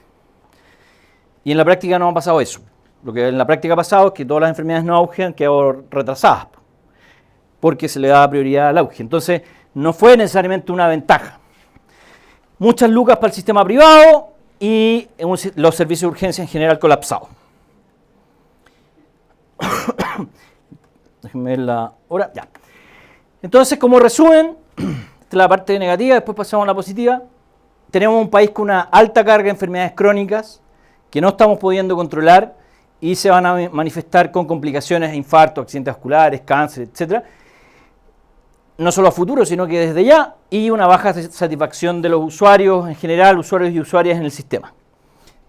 Y en la práctica no ha pasado eso. Lo que en la práctica ha pasado es que todas las enfermedades no auge han quedado retrasadas, porque se le daba prioridad al auge. Entonces, no fue necesariamente una ventaja. Muchas lucas para el sistema privado y los servicios de urgencia en general colapsados. Déjenme ver la hora. Ya. Entonces, como resumen, esta es la parte negativa, después pasamos a la positiva. Tenemos un país con una alta carga de enfermedades crónicas que no estamos pudiendo controlar y se van a manifestar con complicaciones, infartos, accidentes vasculares, cáncer, etc. No solo a futuro, sino que desde ya, y una baja satisfacción de los usuarios en general, usuarios y usuarias en el sistema.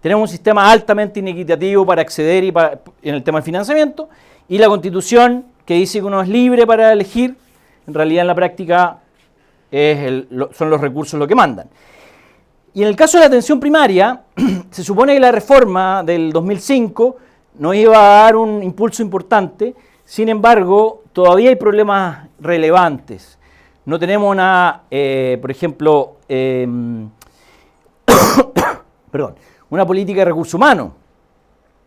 Tenemos un sistema altamente inequitativo para acceder en el tema del financiamiento, y la Constitución, que dice que uno es libre para elegir, en realidad en la práctica son los recursos lo que mandan. Y en el caso de la atención primaria, se supone que la reforma del 2005 nos iba a dar un impulso importante. Sin embargo, todavía hay problemas relevantes. No tenemos por ejemplo, una política de recursos humanos.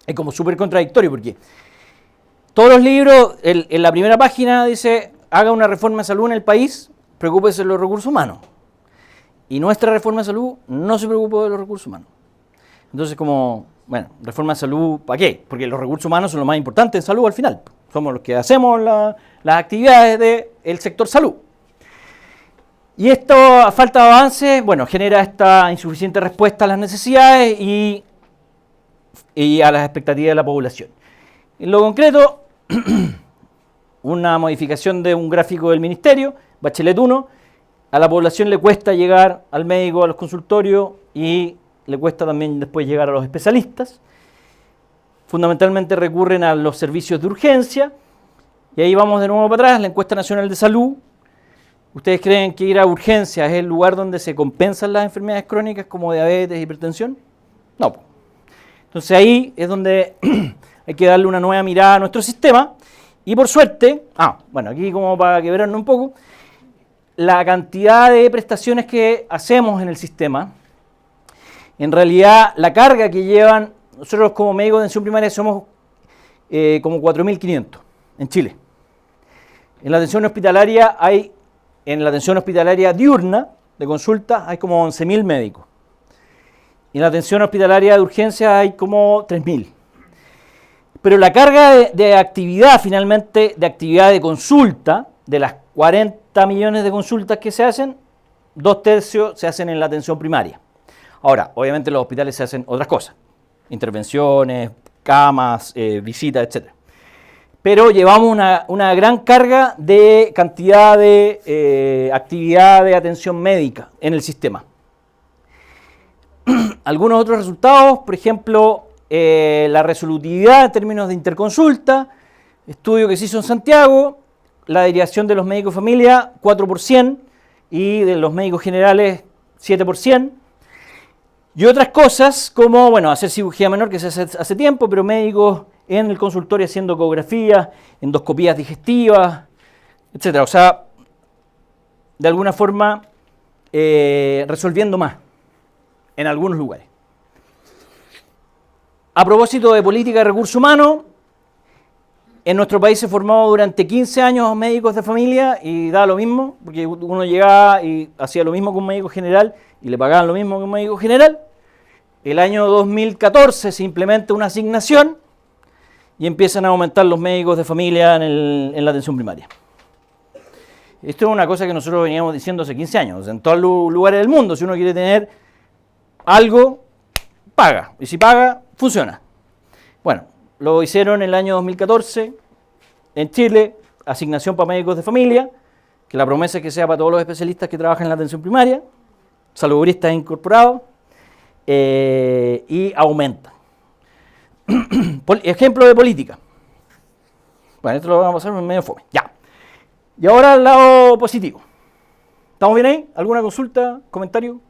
Es como súper contradictorio porque todos los libros, en la primera página dice, haga una reforma de salud en el país, preocúpese de los recursos humanos. Y nuestra reforma de salud no se preocupa de los recursos humanos. Entonces, reforma de salud, ¿para qué? Porque los recursos humanos son lo más importante en salud al final. Somos los que hacemos las actividades del sector salud. Y esto, a falta de avance, genera esta insuficiente respuesta a las necesidades y a las expectativas de la población. En lo concreto, una modificación de un gráfico del Ministerio, Bachelet 1, a la población le cuesta llegar al médico, a los consultorios y le cuesta también después llegar a los especialistas. Fundamentalmente recurren a los servicios de urgencia. Y ahí vamos de nuevo para atrás, la encuesta nacional de salud. ¿Ustedes creen que ir a urgencias es el lugar donde se compensan las enfermedades crónicas como diabetes, hipertensión? No. Entonces ahí es donde hay que darle una nueva mirada a nuestro sistema. Y por suerte, aquí como para que vean un poco, la cantidad de prestaciones que hacemos en el sistema, en realidad la carga que llevan, nosotros como médicos de atención primaria somos como 4.500 en Chile. En la atención hospitalaria diurna de consulta hay como 11.000 médicos. En la atención hospitalaria de urgencia hay como 3.000. Pero la carga de actividad, finalmente, de actividad de consulta, de las 40 millones de consultas que se hacen, 2/3 se hacen en la atención primaria. Ahora, obviamente en los hospitales se hacen otras cosas, intervenciones, camas, visitas, etc. Pero llevamos una gran carga de cantidad de actividad de atención médica en el sistema. Algunos otros resultados, por ejemplo, la resolutividad en términos de interconsulta, estudio que se hizo en Santiago, la derivación de los médicos de familia 4% y de los médicos generales 7%. Y otras cosas como, hacer cirugía menor que se hace hace tiempo, pero médicos en el consultorio haciendo ecografías, endoscopías digestivas, etc. O sea, de alguna forma resolviendo más en algunos lugares. A propósito de política de recursos humanos, en nuestro país se formó durante 15 años médicos de familia y da lo mismo, porque uno llegaba y hacía lo mismo que un médico general y le pagaban lo mismo que un médico general. El año 2014 se implementa una asignación y empiezan a aumentar los médicos de familia en la atención primaria. Esto es una cosa que nosotros veníamos diciendo hace 15 años. O sea, en todos los lugares del mundo, si uno quiere tener algo, paga. Y si paga, funciona. Bueno, lo hicieron en el año 2014 en Chile, asignación para médicos de familia, que la promesa es que sea para todos los especialistas que trabajan en la atención primaria, salubristas incorporados, y aumenta. Ejemplo de política. Bueno, esto lo vamos a pasar en medio fome. Ya. Y ahora al lado positivo. ¿Estamos bien ahí? ¿Alguna consulta? ¿Comentario?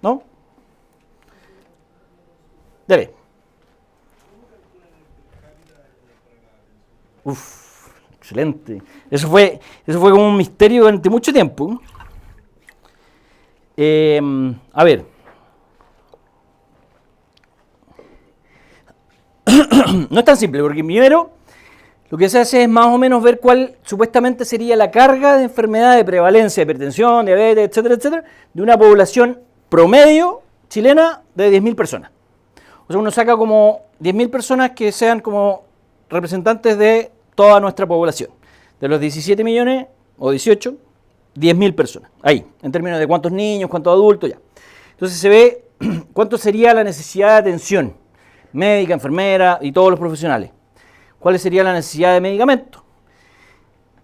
¿No? Debe. Uf, excelente. Eso fue como un misterio durante mucho tiempo. A ver. No es tan simple, porque primero lo que se hace es más o menos ver cuál supuestamente sería la carga de enfermedad de prevalencia, de hipertensión, diabetes, etcétera, etcétera, de una población promedio chilena de 10.000 personas. O sea, uno saca como 10.000 personas que sean como representantes de toda nuestra población. De los 17 millones o 18, 10.000 personas. Ahí, en términos de cuántos niños, cuántos adultos, ya. Entonces se ve cuánto sería la necesidad de atención médica, enfermera y todos los profesionales. ¿Cuál sería la necesidad de medicamentos?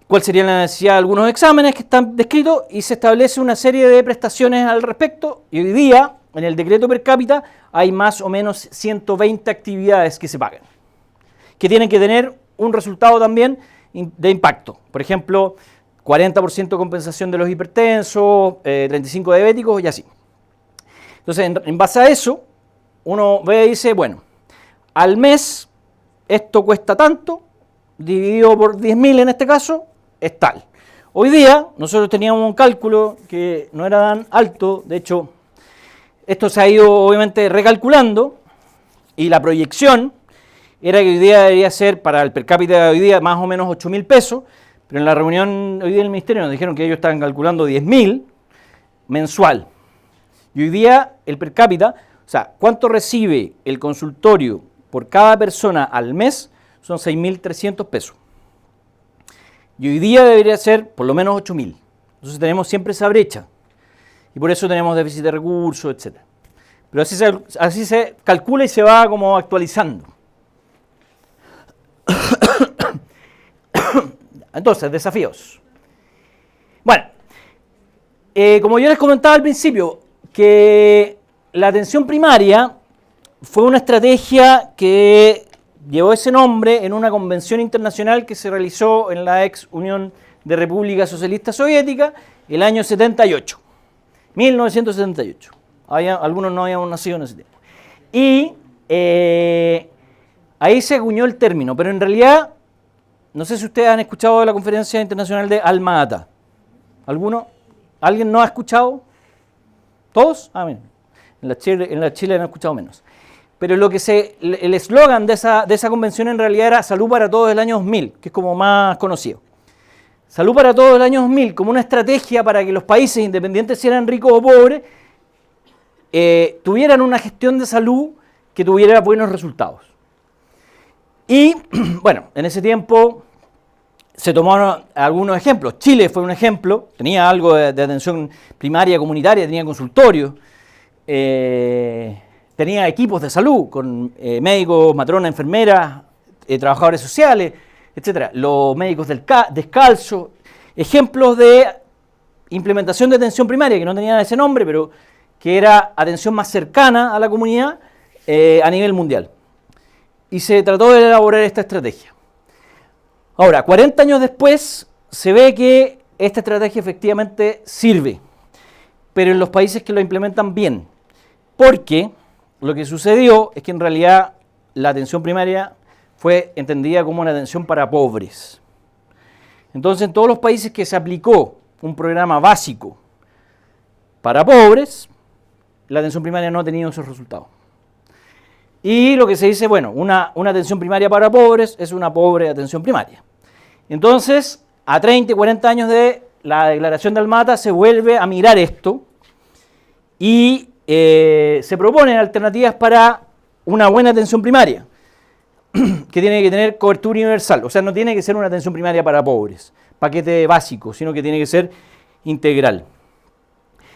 ¿Cuál sería la necesidad de algunos exámenes que están descritos? Y se establece una serie de prestaciones al respecto. Y hoy día, en el decreto per cápita, hay más o menos 120 actividades que se pagan, que tienen que tener un resultado también de impacto. Por ejemplo, 40% compensación de los hipertensos, 35% diabéticos y así. Entonces, en base a eso, uno ve y dice, bueno, al mes esto cuesta tanto, dividido por 10.000 en este caso, es tal. Hoy día nosotros teníamos un cálculo que no era tan alto, de hecho, esto se ha ido obviamente recalculando y la proyección era que hoy día debería ser para el per cápita de hoy día más o menos 8.000 pesos, pero en la reunión hoy día del ministerio nos dijeron que ellos estaban calculando 10.000 mensual. Y hoy día el per cápita, o sea, ¿cuánto recibe el consultorio por cada persona al mes? Son 6.300 pesos. Y hoy día debería ser por lo menos 8.000. Entonces tenemos siempre esa brecha. Y por eso tenemos déficit de recursos, etc. Pero así se calcula y se va como actualizando. Entonces, desafíos. Bueno, como yo les comentaba al principio, que la atención primaria fue una estrategia que llevó ese nombre en una convención internacional que se realizó en la ex Unión de República Socialista Soviética el año 78, 1978. Algunos no habíamos nacido en ese tiempo. Y ahí se acuñó el término, pero en realidad, no sé si ustedes han escuchado de la Conferencia Internacional de Alma-Ata. ¿Alguno? ¿Alguien no ha escuchado? ¿Todos? Ah, bien. En la Chile han escuchado menos. Pero el eslogan de esa convención en realidad era Salud para Todos del año 2000, que es como más conocido. Salud para Todos del año 2000 como una estrategia para que los países, independientes si eran ricos o pobres, tuvieran una gestión de salud que tuviera buenos resultados. Y, bueno, en ese tiempo se tomaron algunos ejemplos. Chile fue un ejemplo, tenía algo de atención primaria comunitaria, tenía consultorios, tenía equipos de salud con médicos, matronas, enfermeras, trabajadores sociales, etcétera. Los médicos descalzos, ejemplos de implementación de atención primaria que no tenían ese nombre, pero que era atención más cercana a la comunidad a nivel mundial. Y se trató de elaborar esta estrategia. Ahora, 40 años después, se ve que esta estrategia efectivamente sirve, pero en los países que lo implementan bien, porque lo que sucedió es que en realidad la atención primaria fue entendida como una atención para pobres. Entonces, en todos los países que se aplicó un programa básico para pobres, la atención primaria no ha tenido esos resultados. Y lo que se dice, bueno, una atención primaria para pobres es una pobre atención primaria. Entonces, a 30 y 40 años de la declaración de Alma-Ata se vuelve a mirar esto y se proponen alternativas para una buena atención primaria, que tiene que tener cobertura universal. O sea, no tiene que ser una atención primaria para pobres, paquete básico, sino que tiene que ser integral.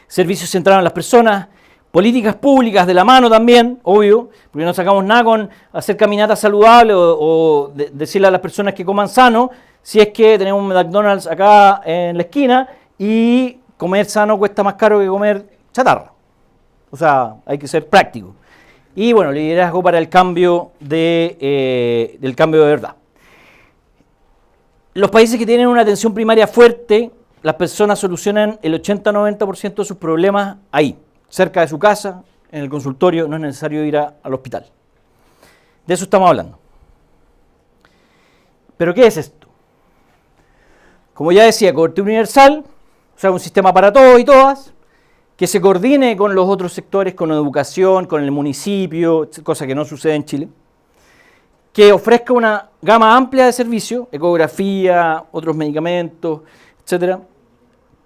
Servicios centrados en las personas, políticas públicas de la mano también, obvio, porque no sacamos nada con hacer caminatas saludables o decirle a las personas que coman sano, si es que tenemos un McDonald's acá en la esquina y comer sano cuesta más caro que comer chatarra. O sea, hay que ser práctico. Y bueno, liderazgo para el cambio del cambio de verdad. Los países que tienen una atención primaria fuerte, las personas solucionan el 80-90% de sus problemas ahí, cerca de su casa, en el consultorio, no es necesario ir al hospital. De eso estamos hablando. ¿Pero qué es esto? Como ya decía, cobertura universal, o sea, un sistema para todos y todas, que se coordine con los otros sectores, con educación, con el municipio, cosa que no sucede en Chile, que ofrezca una gama amplia de servicios, ecografía, otros medicamentos, etcétera,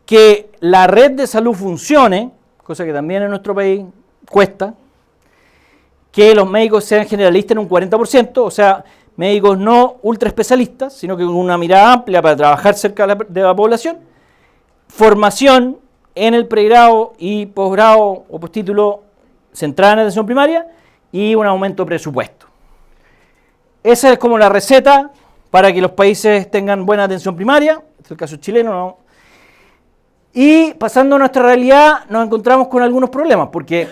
que la red de salud funcione, cosa que también en nuestro país cuesta, que los médicos sean generalistas en un 40%, o sea, médicos no ultra especialistas, sino que con una mirada amplia para trabajar cerca de la población, formación en el pregrado y posgrado o postítulo centrada en atención primaria y un aumento de presupuesto. Esa es como la receta para que los países tengan buena atención primaria, este es el caso chileno, ¿no? Y pasando a nuestra realidad nos encontramos con algunos problemas, porque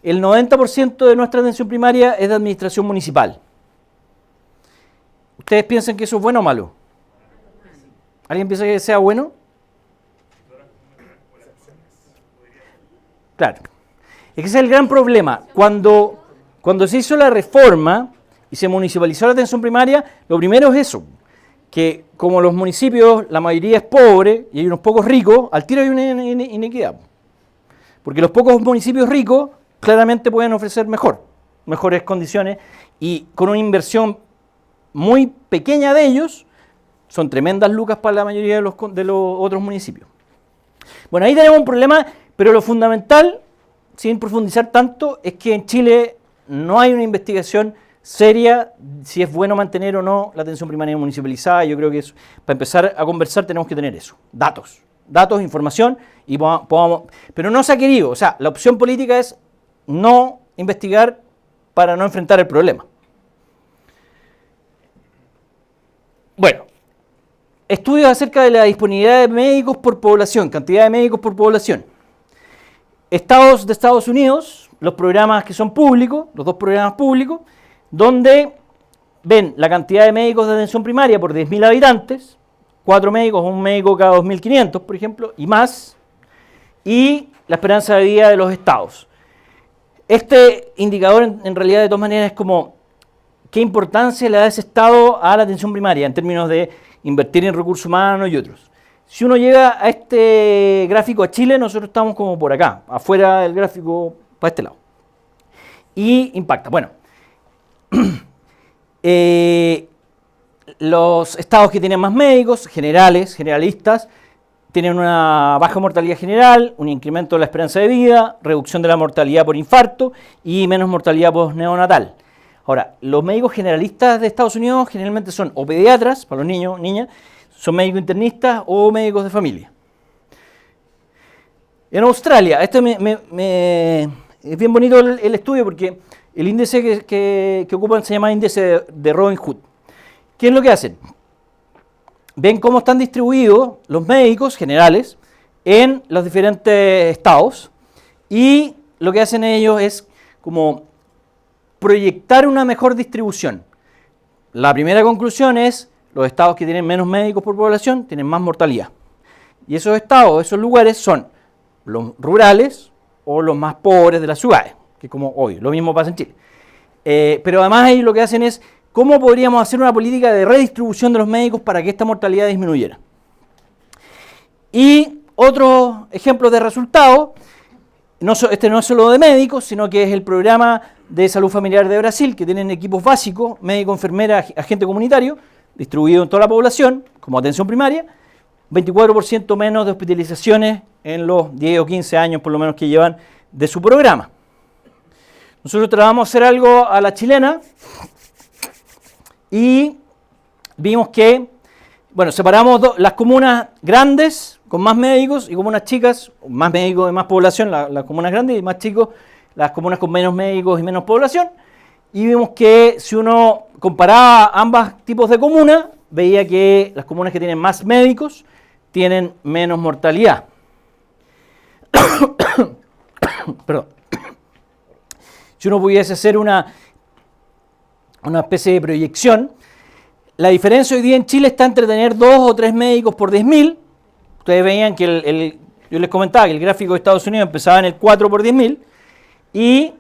el 90% de nuestra atención primaria es de administración municipal. ¿Ustedes piensan que eso es bueno o malo? ¿Alguien piensa que sea bueno? Claro. Es que ese es el gran problema. Cuando se hizo la reforma y se municipalizó la atención primaria, lo primero es eso, que como los municipios, la mayoría es pobre y hay unos pocos ricos, al tiro hay una inequidad. Porque los pocos municipios ricos claramente pueden ofrecer mejores condiciones y con una inversión muy pequeña de ellos, son tremendas lucas para la mayoría de los otros municipios. Bueno, ahí tenemos un problema, pero lo fundamental, sin profundizar tanto, es que en Chile no hay una investigación seria si es bueno mantener o no la atención primaria municipalizada. Yo creo que eso, para empezar a conversar tenemos que tener eso, datos, información, y pero no se ha querido, o sea, la opción política es no investigar para no enfrentar el problema. Bueno, estudios acerca de la disponibilidad de médicos por población, cantidad de médicos por población. Estados de Estados Unidos, los programas que son públicos, los dos programas públicos, donde ven la cantidad de médicos de atención primaria por 10.000 habitantes, 4 médicos, un médico cada 2.500, por ejemplo, y más, y la esperanza de vida de los estados. Este indicador en realidad de todas maneras es como qué importancia le da ese estado a la atención primaria en términos de invertir en recursos humanos y otros. Si uno llega a este gráfico a Chile, nosotros estamos como por acá, afuera del gráfico, para este lado. Y impacta. Bueno, los estados que tienen más médicos, generalistas, tienen una baja mortalidad general, un incremento de la esperanza de vida, reducción de la mortalidad por infarto y menos mortalidad postneonatal. Ahora, los médicos generalistas de Estados Unidos generalmente son o pediatras, para los niños, niñas, son médicos internistas o médicos de familia. En Australia, es bien bonito el estudio porque el índice que ocupan se llama índice de Robin Hood. ¿Qué es lo que hacen? Ven cómo están distribuidos los médicos generales en los diferentes estados y lo que hacen ellos es como proyectar una mejor distribución. La primera conclusión es los estados que tienen menos médicos por población tienen más mortalidad. Y esos estados, esos lugares son los rurales o los más pobres de las ciudades, que como hoy, lo mismo pasa en Chile. Pero además ellos lo que hacen es cómo podríamos hacer una política de redistribución de los médicos para que esta mortalidad disminuyera. Y otros ejemplos de resultados, este no es solo de médicos, sino que es el programa de salud familiar de Brasil, que tienen equipos básicos, médico, enfermera, agente comunitario, distribuido en toda la población, como atención primaria, 24% menos de hospitalizaciones en los 10 o 15 años por lo menos que llevan de su programa. Nosotros tratamos de hacer algo a la chilena y vimos que, bueno, separamos las comunas grandes con más médicos y comunas chicas, más médicos y más población, las comunas grandes y más chicos, las comunas con menos médicos y menos población, y vimos que si uno comparaba ambos tipos de comunas, veía que las comunas que tienen más médicos tienen menos mortalidad. Perdón. Si uno pudiese hacer una especie de proyección, la diferencia hoy día en Chile está entre tener 2 o 3 médicos por 10.000. Ustedes veían que yo les comentaba que el gráfico de Estados Unidos empezaba en el 4 por 10.000 y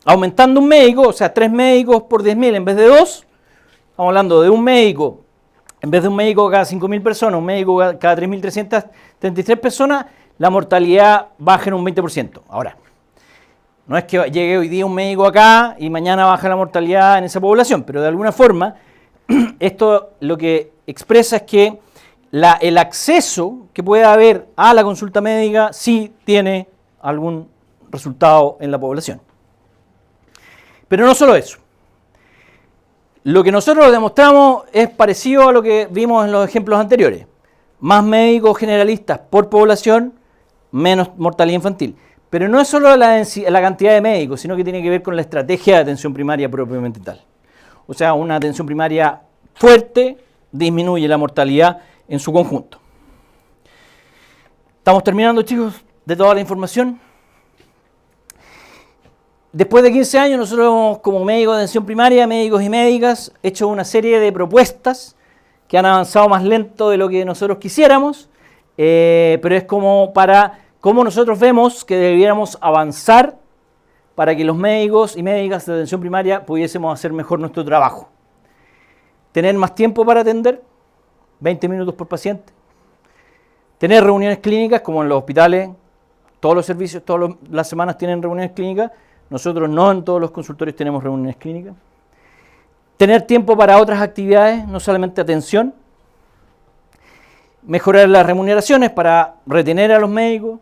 aumentando un médico, o sea, 3 médicos por 10.000 en vez de 2, estamos hablando de un médico, en vez de un médico cada 5.000 personas, un médico cada 3.333 personas, la mortalidad baja en un 20%. Ahora, no es que llegue hoy día un médico acá y mañana baja la mortalidad en esa población, pero de alguna forma esto lo que expresa es que el acceso que puede haber a la consulta médica sí tiene algún resultado en la población. Pero no solo eso. Lo que nosotros demostramos es parecido a lo que vimos en los ejemplos anteriores. Más médicos generalistas por población, menos mortalidad infantil. Pero no es solo la cantidad de médicos, sino que tiene que ver con la estrategia de atención primaria propiamente tal. O sea, una atención primaria fuerte disminuye la mortalidad en su conjunto. Estamos terminando, chicos, de toda la información. Después de 15 años, nosotros como médicos de atención primaria, médicos y médicas, hecho una serie de propuestas que han avanzado más lento de lo que nosotros quisiéramos, pero es como para cómo nosotros vemos que debiéramos avanzar para que los médicos y médicas de atención primaria pudiésemos hacer mejor nuestro trabajo. Tener más tiempo para atender, 20 minutos por paciente. Tener reuniones clínicas, como en los hospitales, todos los servicios, todas las semanas tienen reuniones clínicas. Nosotros no en todos los consultorios tenemos reuniones clínicas. Tener tiempo para otras actividades, no solamente atención. Mejorar las remuneraciones para retener a los médicos.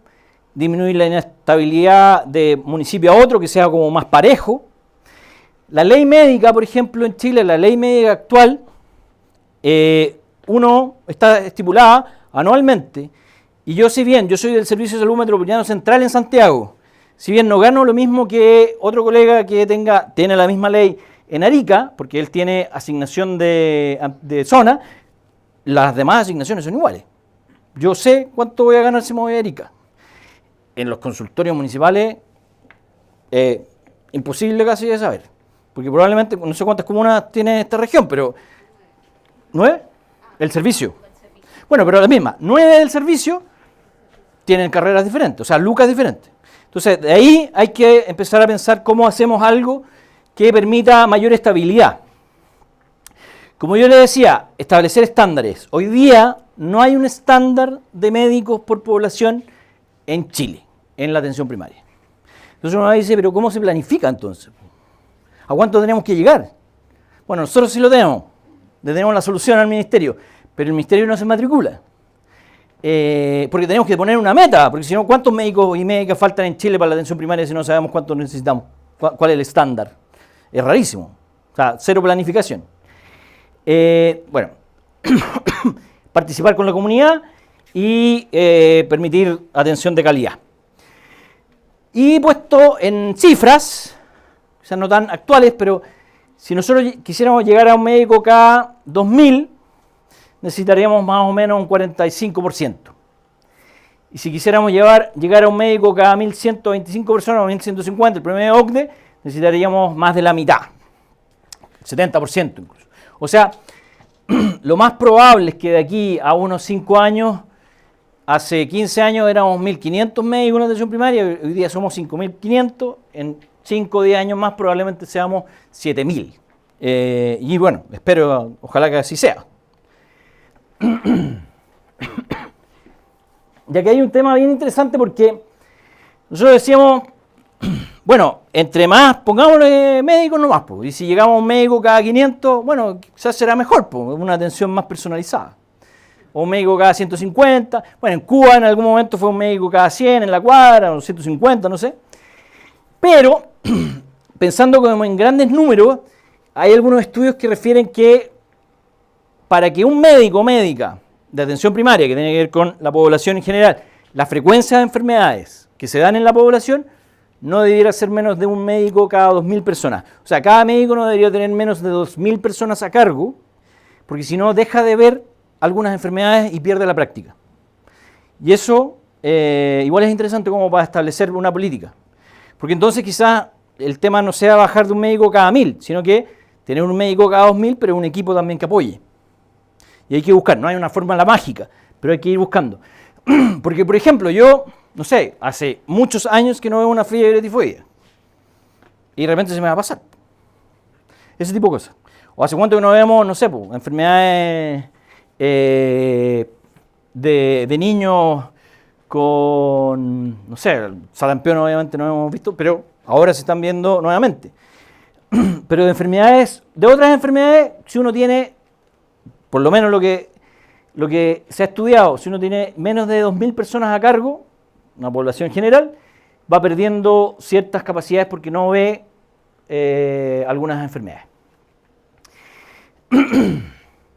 Disminuir la inestabilidad de municipio a otro, que sea como más parejo. La ley médica, por ejemplo, en Chile, la ley médica actual, está estipulada anualmente. Y yo, si bien yo soy del Servicio de Salud Metropolitano Central en Santiago, si bien no gano lo mismo que otro colega que tiene la misma ley en Arica, porque él tiene asignación de zona, las demás asignaciones son iguales. Yo sé cuánto voy a ganar si me voy a Arica. En los consultorios municipales, imposible casi de saber, porque probablemente, no sé cuántas comunas tiene esta región, pero 9, el servicio. Bueno, pero la misma, 9 del servicio tienen carreras diferentes, o sea, lucas diferentes. Entonces, de ahí hay que empezar a pensar cómo hacemos algo que permita mayor estabilidad. Como yo le decía, establecer estándares. Hoy día no hay un estándar de médicos por población en Chile, en la atención primaria. Entonces uno dice, pero ¿cómo se planifica entonces? ¿A cuánto tenemos que llegar? Bueno, nosotros sí lo tenemos. Le tenemos la solución al ministerio, pero el ministerio no se matricula. Porque tenemos que poner una meta, porque si no, ¿cuántos médicos y médicas faltan en Chile para la atención primaria si no sabemos cuántos necesitamos? ¿Cuál es el estándar? Es rarísimo. O sea, cero planificación. Bueno, participar con la comunidad y permitir atención de calidad. Y puesto en cifras, o sea, no tan actuales, pero si nosotros quisiéramos llegar a un médico cada 2.000, necesitaríamos más o menos un 45%. Y si quisiéramos llegar a un médico cada 1.125 personas o 1.150, el promedio de OCDE, necesitaríamos más de la mitad, 70% incluso. O sea, lo más probable es que de aquí a unos 5 años, hace 15 años éramos 1.500 médicos en la atención primaria, hoy día somos 5.500, en 5 o 10 años más probablemente seamos 7.000. Y bueno, ojalá que así sea. Ya que hay un tema bien interesante porque nosotros decíamos, bueno, entre más pongámosle médicos nomás, y si llegamos a un médico cada 500, bueno, quizás será mejor, una atención más personalizada. O un médico cada 150, bueno, en Cuba en algún momento fue un médico cada 100 en la cuadra, o 150, no sé. Pero, pensando como en grandes números, hay algunos estudios que refieren que para que un médico o médica de atención primaria, que tiene que ver con la población en general, la frecuencia de enfermedades que se dan en la población, no debiera ser menos de un médico cada 2.000 personas. O sea, cada médico no debería tener menos de 2.000 personas a cargo, porque si no deja de ver algunas enfermedades y pierde la práctica. Y eso igual es interesante como para establecer una política. Porque entonces quizás el tema no sea bajar de un médico cada 1.000, sino que tener un médico cada 2.000, pero un equipo también que apoye. Y hay que buscar, no hay una fórmula mágica, pero hay que ir buscando. Porque, por ejemplo, yo, no sé, hace muchos años que no veo una fiebre tifoidea. y de repente se me va a pasar. Ese tipo de cosas. O hace cuánto que no vemos, no sé, pues, enfermedades de niños con, no sé, sarampión obviamente no hemos visto, pero ahora se están viendo nuevamente. Pero de enfermedades, de otras enfermedades, si uno tiene, por lo menos lo que se ha estudiado, si uno tiene menos de 2.000 personas a cargo, una población general, va perdiendo ciertas capacidades porque no ve algunas enfermedades.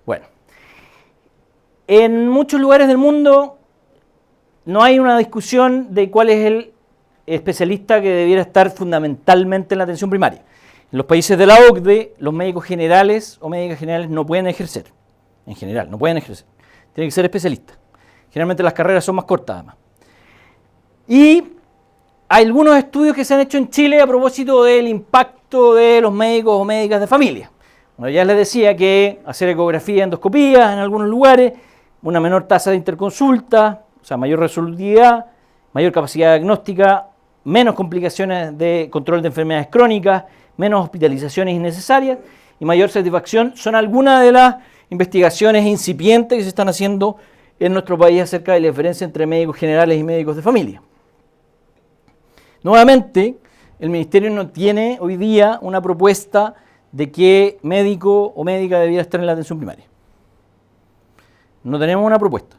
Bueno, en muchos lugares del mundo no hay una discusión de cuál es el especialista que debiera estar fundamentalmente en la atención primaria. En los países de la OCDE, los médicos generales o médicas generales no pueden ejercer. En general, no pueden ejercer. Tienen que ser especialistas. Generalmente las carreras son más cortas, además. Y hay algunos estudios que se han hecho en Chile a propósito del impacto de los médicos o médicas de familia. Bueno, ya les decía que hacer ecografía, endoscopías en algunos lugares, una menor tasa de interconsulta, o sea, mayor resolutividad, mayor capacidad diagnóstica, menos complicaciones de control de enfermedades crónicas, menos hospitalizaciones innecesarias y mayor satisfacción son algunas de las investigaciones incipientes que se están haciendo en nuestro país acerca de la diferencia entre médicos generales y médicos de familia. Nuevamente, el Ministerio no tiene hoy día una propuesta de qué médico o médica debiera estar en la atención primaria. No tenemos una propuesta.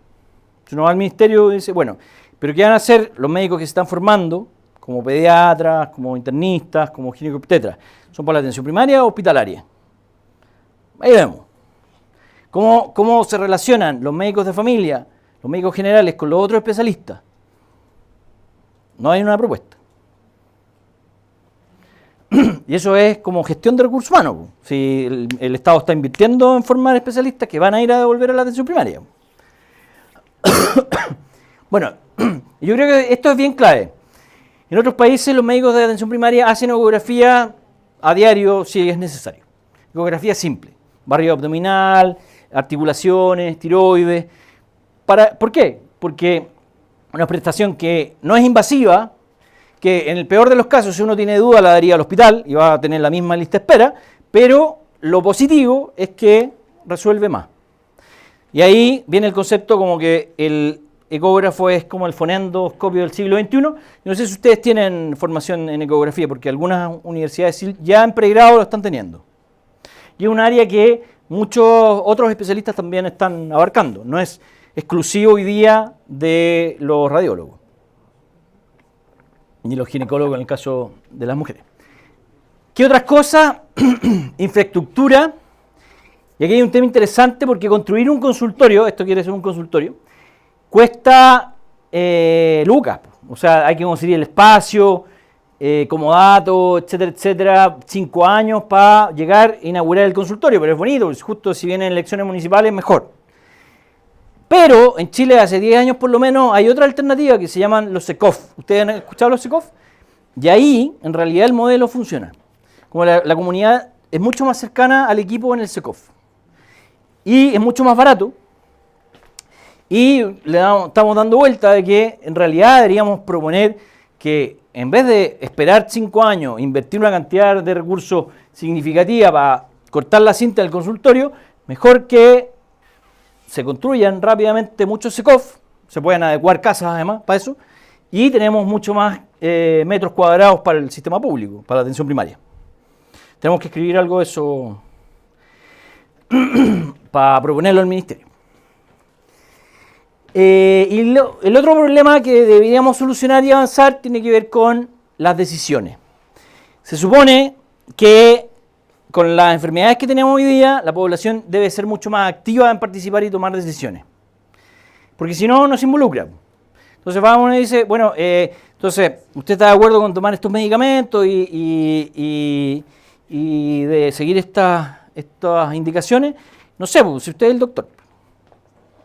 Si uno va al Ministerio y dice, bueno, pero ¿qué van a hacer los médicos que se están formando, como pediatras, como internistas, como ginecobstetras? ¿Son para la atención primaria o hospitalaria? Ahí vemos. ¿Cómo se relacionan los médicos de familia, los médicos generales con los otros especialistas? No hay una propuesta. Y eso es como gestión de recursos humanos. Si el Estado está invirtiendo en formar especialistas que van a ir a devolver a la atención primaria. Bueno, yo creo que esto es bien clave. En otros países los médicos de atención primaria hacen ecografía a diario si es necesario. Ecografía simple, barrido abdominal, articulaciones, tiroides. ¿Por qué? Porque una prestación que no es invasiva, que en el peor de los casos, si uno tiene duda, la daría al hospital y va a tener la misma lista de espera, pero lo positivo es que resuelve más. Y ahí viene el concepto como que el ecógrafo es como el fonendoscopio del siglo XXI. No sé si ustedes tienen formación en ecografía, porque algunas universidades ya en pregrado lo están teniendo. Y es un área que muchos otros especialistas también están abarcando. No es exclusivo hoy día de los radiólogos, ni los ginecólogos en el caso de las mujeres. ¿Qué otras cosas? Infraestructura. Y aquí hay un tema interesante porque construir un consultorio, esto quiere ser un consultorio, cuesta lucas. O sea, hay que conseguir el espacio, comodato, etcétera, etcétera, 5 años para llegar a inaugurar el consultorio, pero es bonito, justo si vienen elecciones municipales, mejor. Pero en Chile hace 10 años por lo menos hay otra alternativa que se llaman los SECOF. ¿Ustedes han escuchado los SECOF? Y ahí en realidad el modelo funciona. Como la comunidad es mucho más cercana al equipo en el SECOF. Y es mucho más barato. Y estamos dando vuelta de que en realidad deberíamos proponer que en vez de esperar 5 años, invertir una cantidad de recursos significativa para cortar la cinta del consultorio, mejor que se construyan rápidamente muchos SECOF, se pueden adecuar casas además para eso, y tenemos mucho más metros cuadrados para el sistema público, para la atención primaria. Tenemos que escribir algo de eso para proponerlo al Ministerio. Y el otro problema que deberíamos solucionar y avanzar tiene que ver con las decisiones. Se supone que con las enfermedades que tenemos hoy día, la población debe ser mucho más activa en participar y tomar decisiones. Porque si no, no se involucra. Entonces vamos y dice, bueno, entonces, ¿usted está de acuerdo con tomar estos medicamentos y de seguir estas indicaciones? No sé, pues, si usted es el doctor.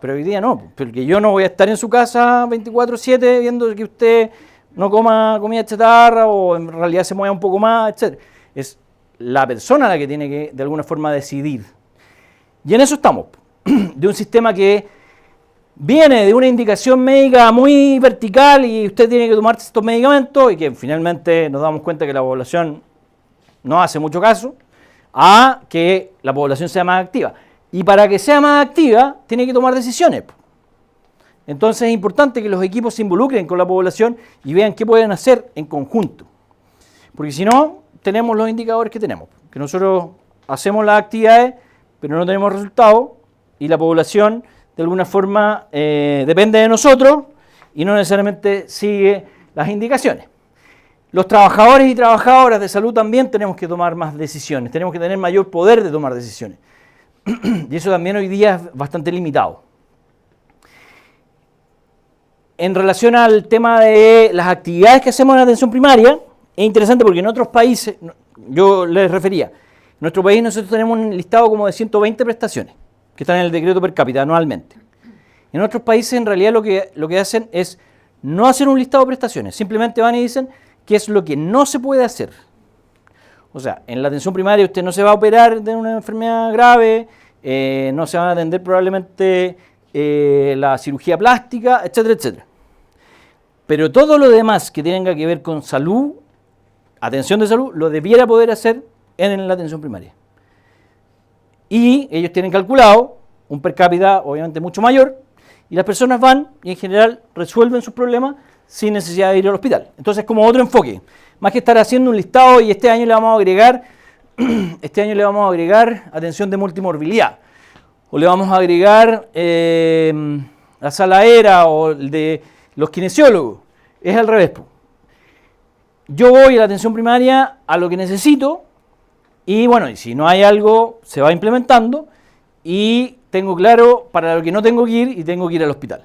Pero hoy día no, porque yo no voy a estar en su casa 24/7 viendo que usted no coma comida chatarra o en realidad se mueva un poco más, etc. Es la persona la que tiene que, de alguna forma, decidir. Y en eso estamos, de un sistema que viene de una indicación médica muy vertical y usted tiene que tomarse estos medicamentos y que finalmente nos damos cuenta que la población no hace mucho caso, a que la población sea más activa. Y para que sea más activa, tiene que tomar decisiones. Entonces es importante que los equipos se involucren con la población y vean qué pueden hacer en conjunto. Porque si no, tenemos los indicadores que tenemos. Que nosotros hacemos las actividades, pero no tenemos resultados, y la población, de alguna forma, depende de nosotros y no necesariamente sigue las indicaciones. Los trabajadores y trabajadoras de salud también tenemos que tomar más decisiones, tenemos que tener mayor poder de tomar decisiones. Y eso también hoy día es bastante limitado. En relación al tema de las actividades que hacemos en atención primaria, es interesante porque en otros países, yo les refería, en nuestro país nosotros tenemos un listado como de 120 prestaciones que están en el decreto per cápita anualmente. En otros países en realidad lo que hacen es no hacer un listado de prestaciones, simplemente van y dicen qué es lo que no se puede hacer. O sea, en la atención primaria usted no se va a operar de una enfermedad grave, no se va a atender probablemente la cirugía plástica, etcétera, etcétera. Pero todo lo demás que tenga que ver con salud, atención de salud, lo debiera poder hacer en la atención primaria. Y ellos tienen calculado un per cápita obviamente mucho mayor, y las personas van y en general resuelven sus problemas sin necesidad de ir al hospital. Entonces, como otro enfoque, más que estar haciendo un listado y este año le vamos a agregar atención de multimorbilidad, o le vamos a agregar la sala ERA o el de los kinesiólogos, es al revés. Yo voy a la atención primaria a lo que necesito y bueno, y si no hay algo, se va implementando y tengo claro para lo que no tengo que ir y tengo que ir al hospital.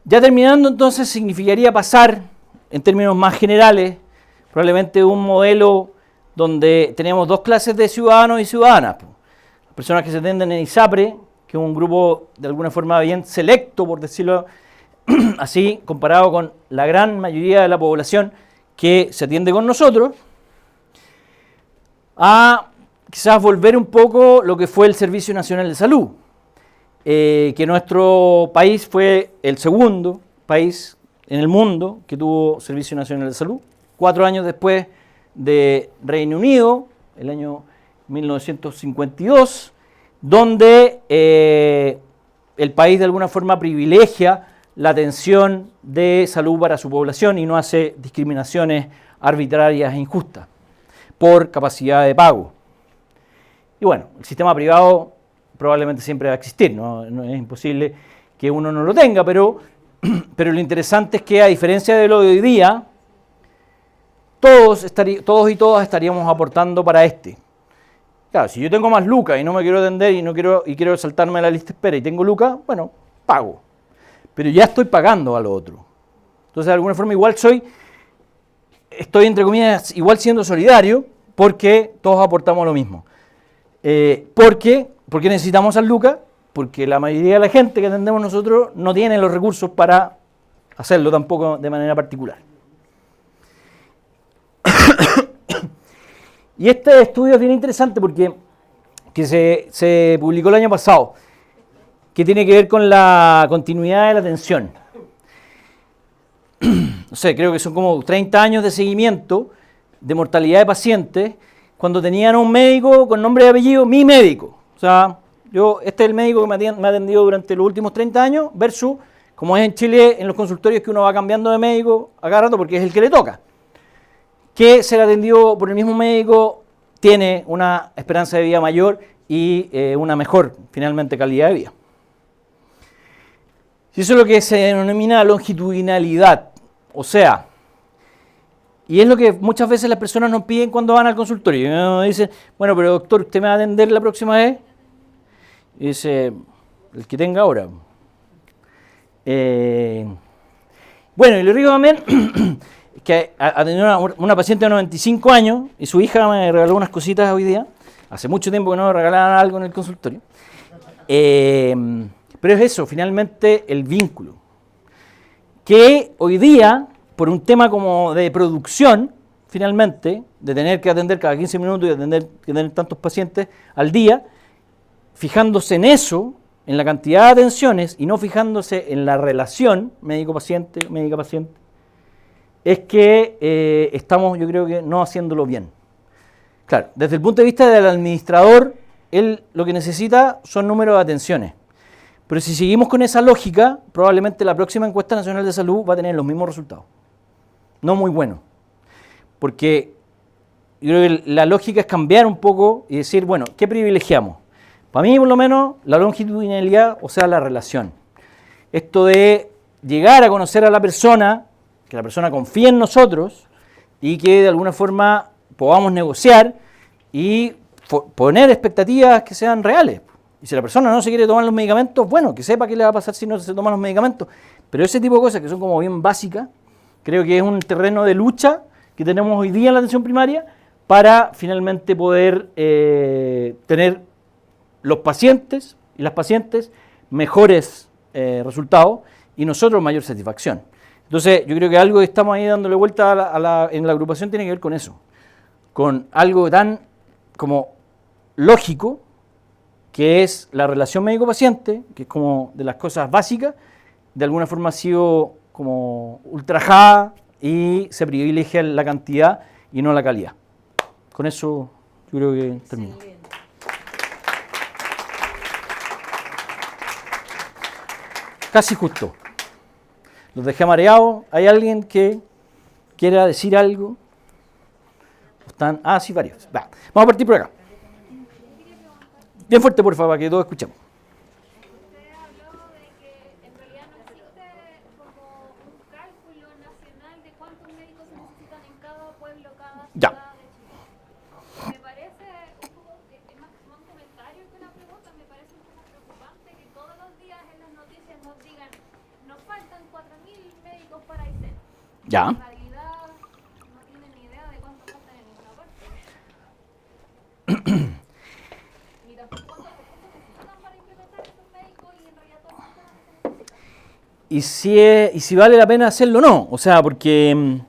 Ya terminando, entonces, significaría pasar, en términos más generales, probablemente un modelo donde tenemos dos clases de ciudadanos y ciudadanas. Las personas que se atienden en ISAPRE, que es un grupo de alguna forma bien selecto, por decirlo así, comparado con la gran mayoría de la población que se atiende con nosotros, a quizás volver un poco lo que fue el Servicio Nacional de Salud. Que nuestro país fue el segundo país en el mundo que tuvo Servicio Nacional de Salud, 4 años después de Reino Unido, el año 1952, donde el país de alguna forma privilegia la atención de salud para su población y no hace discriminaciones arbitrarias e injustas por capacidad de pago. Y bueno, el sistema privado probablemente siempre va a existir, no es imposible que uno no lo tenga, pero lo interesante es que a diferencia de lo de hoy día, todos y todas estaríamos aportando para este. Claro, si yo tengo más lucas y no me quiero atender y quiero saltarme la lista de espera y tengo lucas, bueno, pago. Pero ya estoy pagando a lo otro. Entonces, de alguna forma, estoy entre comillas, igual siendo solidario, porque todos aportamos lo mismo. ¿Por qué necesitamos esas lucas? Porque la mayoría de la gente que atendemos nosotros no tiene los recursos para hacerlo tampoco de manera particular. Y este estudio es bien interesante porque se publicó el año pasado, que tiene que ver con la continuidad de la atención. No sé, creo que son como 30 años de seguimiento de mortalidad de pacientes cuando tenían un médico con nombre y apellido, mi médico. O sea, este es el médico que me ha atendido durante los últimos 30 años versus, como es en Chile, en los consultorios que uno va cambiando de médico a cada rato porque es el que le toca. Que ser atendido por el mismo médico tiene una esperanza de vida mayor y una mejor, finalmente, calidad de vida. Y eso es lo que se denomina longitudinalidad, o sea, y es lo que muchas veces las personas nos piden cuando van al consultorio. Y uno dice, bueno, pero doctor, ¿usted me va a atender la próxima vez? Y dice, el que tenga ahora. Bueno, y le digo también que atendió una paciente de 95 años y su hija me regaló unas cositas hoy día. Hace mucho tiempo que no me regalaban algo en el consultorio. Pero es eso, finalmente, el vínculo. Que hoy día, por un tema como de producción, finalmente, de tener que atender cada 15 minutos y de tener tantos pacientes al día, fijándose en eso, en la cantidad de atenciones y no fijándose en la relación médico-paciente, médica-paciente, es que estamos, yo creo que, no haciéndolo bien. Claro, desde el punto de vista del administrador, él lo que necesita son números de atenciones. Pero si seguimos con esa lógica, probablemente la próxima encuesta nacional de salud va a tener los mismos resultados. No muy buenos. Porque yo creo que la lógica es cambiar un poco y decir, bueno, ¿qué privilegiamos? Para mí, por lo menos, la longitudinalidad, o sea, la relación. Esto de llegar a conocer a la persona, que la persona confíe en nosotros y que de alguna forma podamos negociar y poner expectativas que sean reales. Y si la persona no se quiere tomar los medicamentos, bueno, que sepa qué le va a pasar si no se toma los medicamentos. Pero ese tipo de cosas que son como bien básicas, creo que es un terreno de lucha que tenemos hoy día en la atención primaria para finalmente poder tener los pacientes y las pacientes mejores resultados y nosotros mayor satisfacción. Entonces, yo creo que algo que estamos ahí dándole vuelta en la agrupación tiene que ver con eso, con algo tan como lógico, que es la relación médico-paciente, que es como de las cosas básicas, de alguna forma ha sido como ultrajada y se privilegia la cantidad y no la calidad. Con eso yo creo que termino. Casi justo. Los dejé mareados. ¿Hay alguien que quiera decir algo? ¿Están? Ah, sí, varios. Va. Vamos a partir por acá. Bien fuerte, por favor, para que todos escuchemos. Usted habló de que en realidad no existe como un cálculo nacional de cuántos médicos se necesitan en cada pueblo, cada Ya. ciudad de Chile. Me parece un poco, es más un comentario que una pregunta, me parece un poco preocupante que todos los días en las noticias nos digan, nos faltan 4.000 médicos para Aysén. Ya. En realidad no tienen ni idea de cuántos faltan en ninguna parte. Ni tampoco cuántos recursos necesitan para implementar esos médicos y en realidad todos los sistemas que se necesitan. Y si vale la pena hacerlo o no. O sea, porque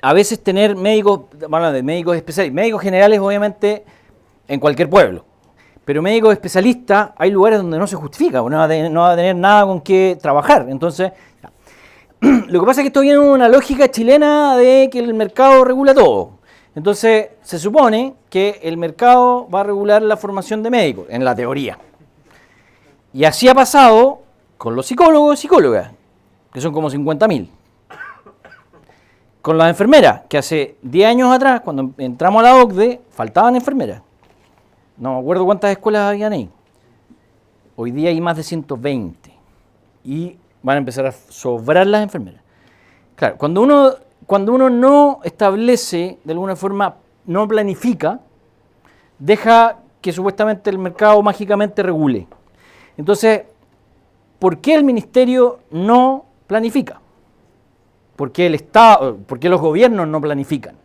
a veces tener médicos, bueno, de médicos especialistas, médicos generales obviamente en cualquier pueblo, pero médicos especialistas hay lugares donde no se justifica, no va a tener nada con qué trabajar. Entonces, lo que pasa es que esto viene de una lógica chilena de que el mercado regula todo. Entonces, se supone que el mercado va a regular la formación de médicos, en la teoría. Y así ha pasado con los psicólogos y psicólogas, que son como 50.000. Con las enfermeras, que hace 10 años atrás, cuando entramos a la OCDE, faltaban enfermeras. No me acuerdo cuántas escuelas habían ahí. Hoy día hay más de 120. Y van a empezar a sobrar las enfermeras. Claro, cuando uno no establece, de alguna forma, no planifica, deja que supuestamente el mercado mágicamente regule. Entonces, ¿por qué el ministerio no planifica? ¿Por qué el Estado, por qué los gobiernos no planifican?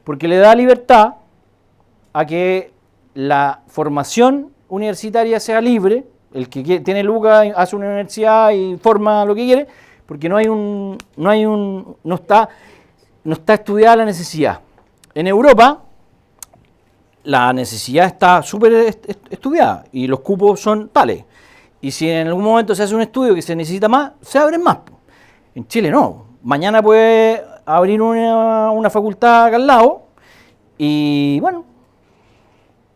Porque le da libertad a que la formación universitaria sea libre, el que tiene lucas hace una universidad y forma lo que quiere, porque no está estudiada la necesidad. En Europa, la necesidad está súper estudiada y los cupos son tales. Y si en algún momento se hace un estudio que se necesita más, se abren más. En Chile no. Mañana puede abrir una facultad acá al lado y bueno,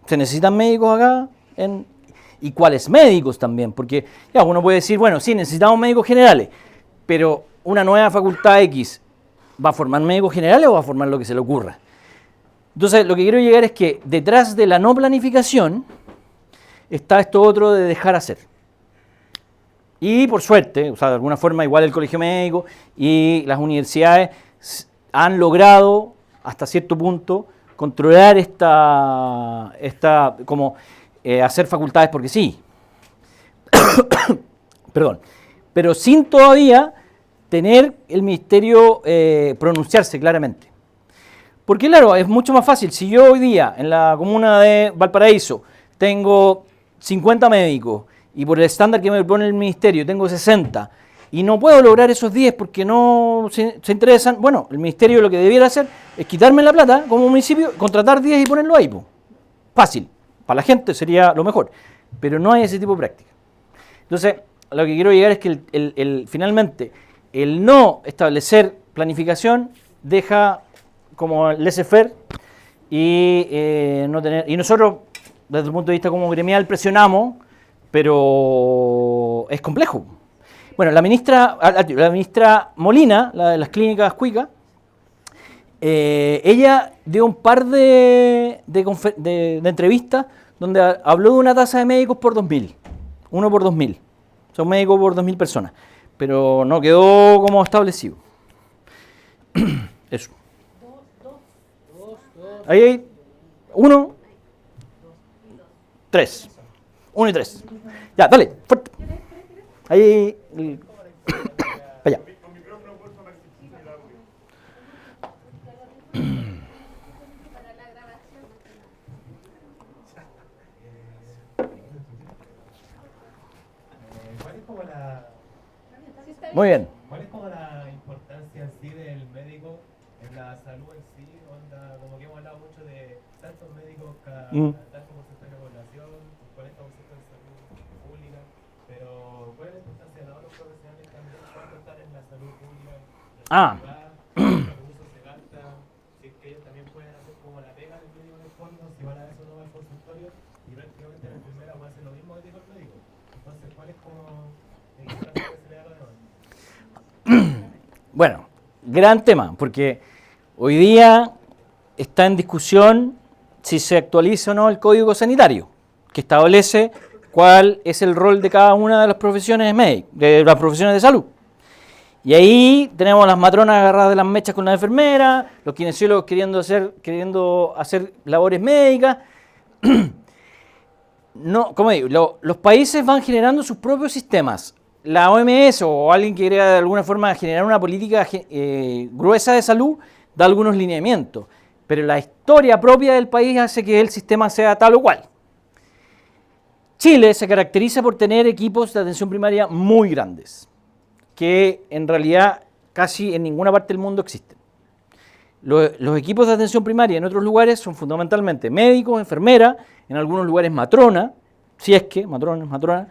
se necesitan médicos acá. ¿Y cuáles médicos también? Porque ya uno puede decir, bueno, sí, necesitamos médicos generales, pero una nueva facultad X, ¿va a formar médicos generales o va a formar lo que se le ocurra? Entonces, lo que quiero llegar es que detrás de la no planificación está esto otro de dejar hacer. Y por suerte, o sea, de alguna forma, igual el Colegio Médico y las universidades han logrado, hasta cierto punto, controlar hacer facultades porque sí. Perdón. Pero sin todavía tener el ministerio pronunciarse claramente. Porque claro, es mucho más fácil. Si yo hoy día en la comuna de Valparaíso tengo 50 médicos y por el estándar que me pone el ministerio tengo 60 y no puedo lograr esos 10 porque no se interesan, bueno, el ministerio lo que debiera hacer es quitarme la plata como municipio, contratar 10 y ponerlo ahí. Fácil. Para la gente sería lo mejor. Pero no hay ese tipo de práctica. Entonces, a lo que quiero llegar es que finalmente el no establecer planificación deja como laissez-faire y no tener. Y nosotros, desde el punto de vista como gremial, presionamos, pero es complejo. Bueno, la ministra Molina, la de las clínicas Cuica, ella dio un par de entrevistas donde habló de una tasa de médicos por 2.000, uno por 2.000, o sea, un médico por 2.000 personas, pero no quedó como establecido. Eso. Ahí hay 1, 3. 1 y 3. Ya, dale, fuerte. Ahí. Para allá. Muy bien. ¿Cuál es como la importancia en sí del médico en la salud en sí? Onda, como que hemos hablado mucho de tantos médicos cada tanto porcentaje de población, 40% de salud pública, pero ¿cuál es la importancia de los otros profesionales también cuando están en la salud pública? ¿Qué recursos se gastan? Si es que ellos también pueden hacer como la pega del médico en el fondo, si van a eso no va al consultorio y prácticamente en la enfermera va a hacer lo mismo que dijo el médico. Entonces, ¿cuál es como el importancia que se le da a la demanda? Bueno, gran tema, porque hoy día está en discusión si se actualiza o no el Código Sanitario, que establece cuál es el rol de cada una de las profesiones de las profesiones de salud. Y ahí tenemos las matronas agarradas de las mechas con las enfermeras, los kinesiólogos queriendo hacer labores médicas. No, como digo, los países van generando sus propios sistemas. La OMS o alguien que quiera de alguna forma generar una política gruesa de salud da algunos lineamientos, pero la historia propia del país hace que el sistema sea tal o cual. Chile se caracteriza por tener equipos de atención primaria muy grandes, que en realidad casi en ninguna parte del mundo existen. Los equipos de atención primaria en otros lugares son fundamentalmente médicos, enfermeras, en algunos lugares matrona, si es que, matrona,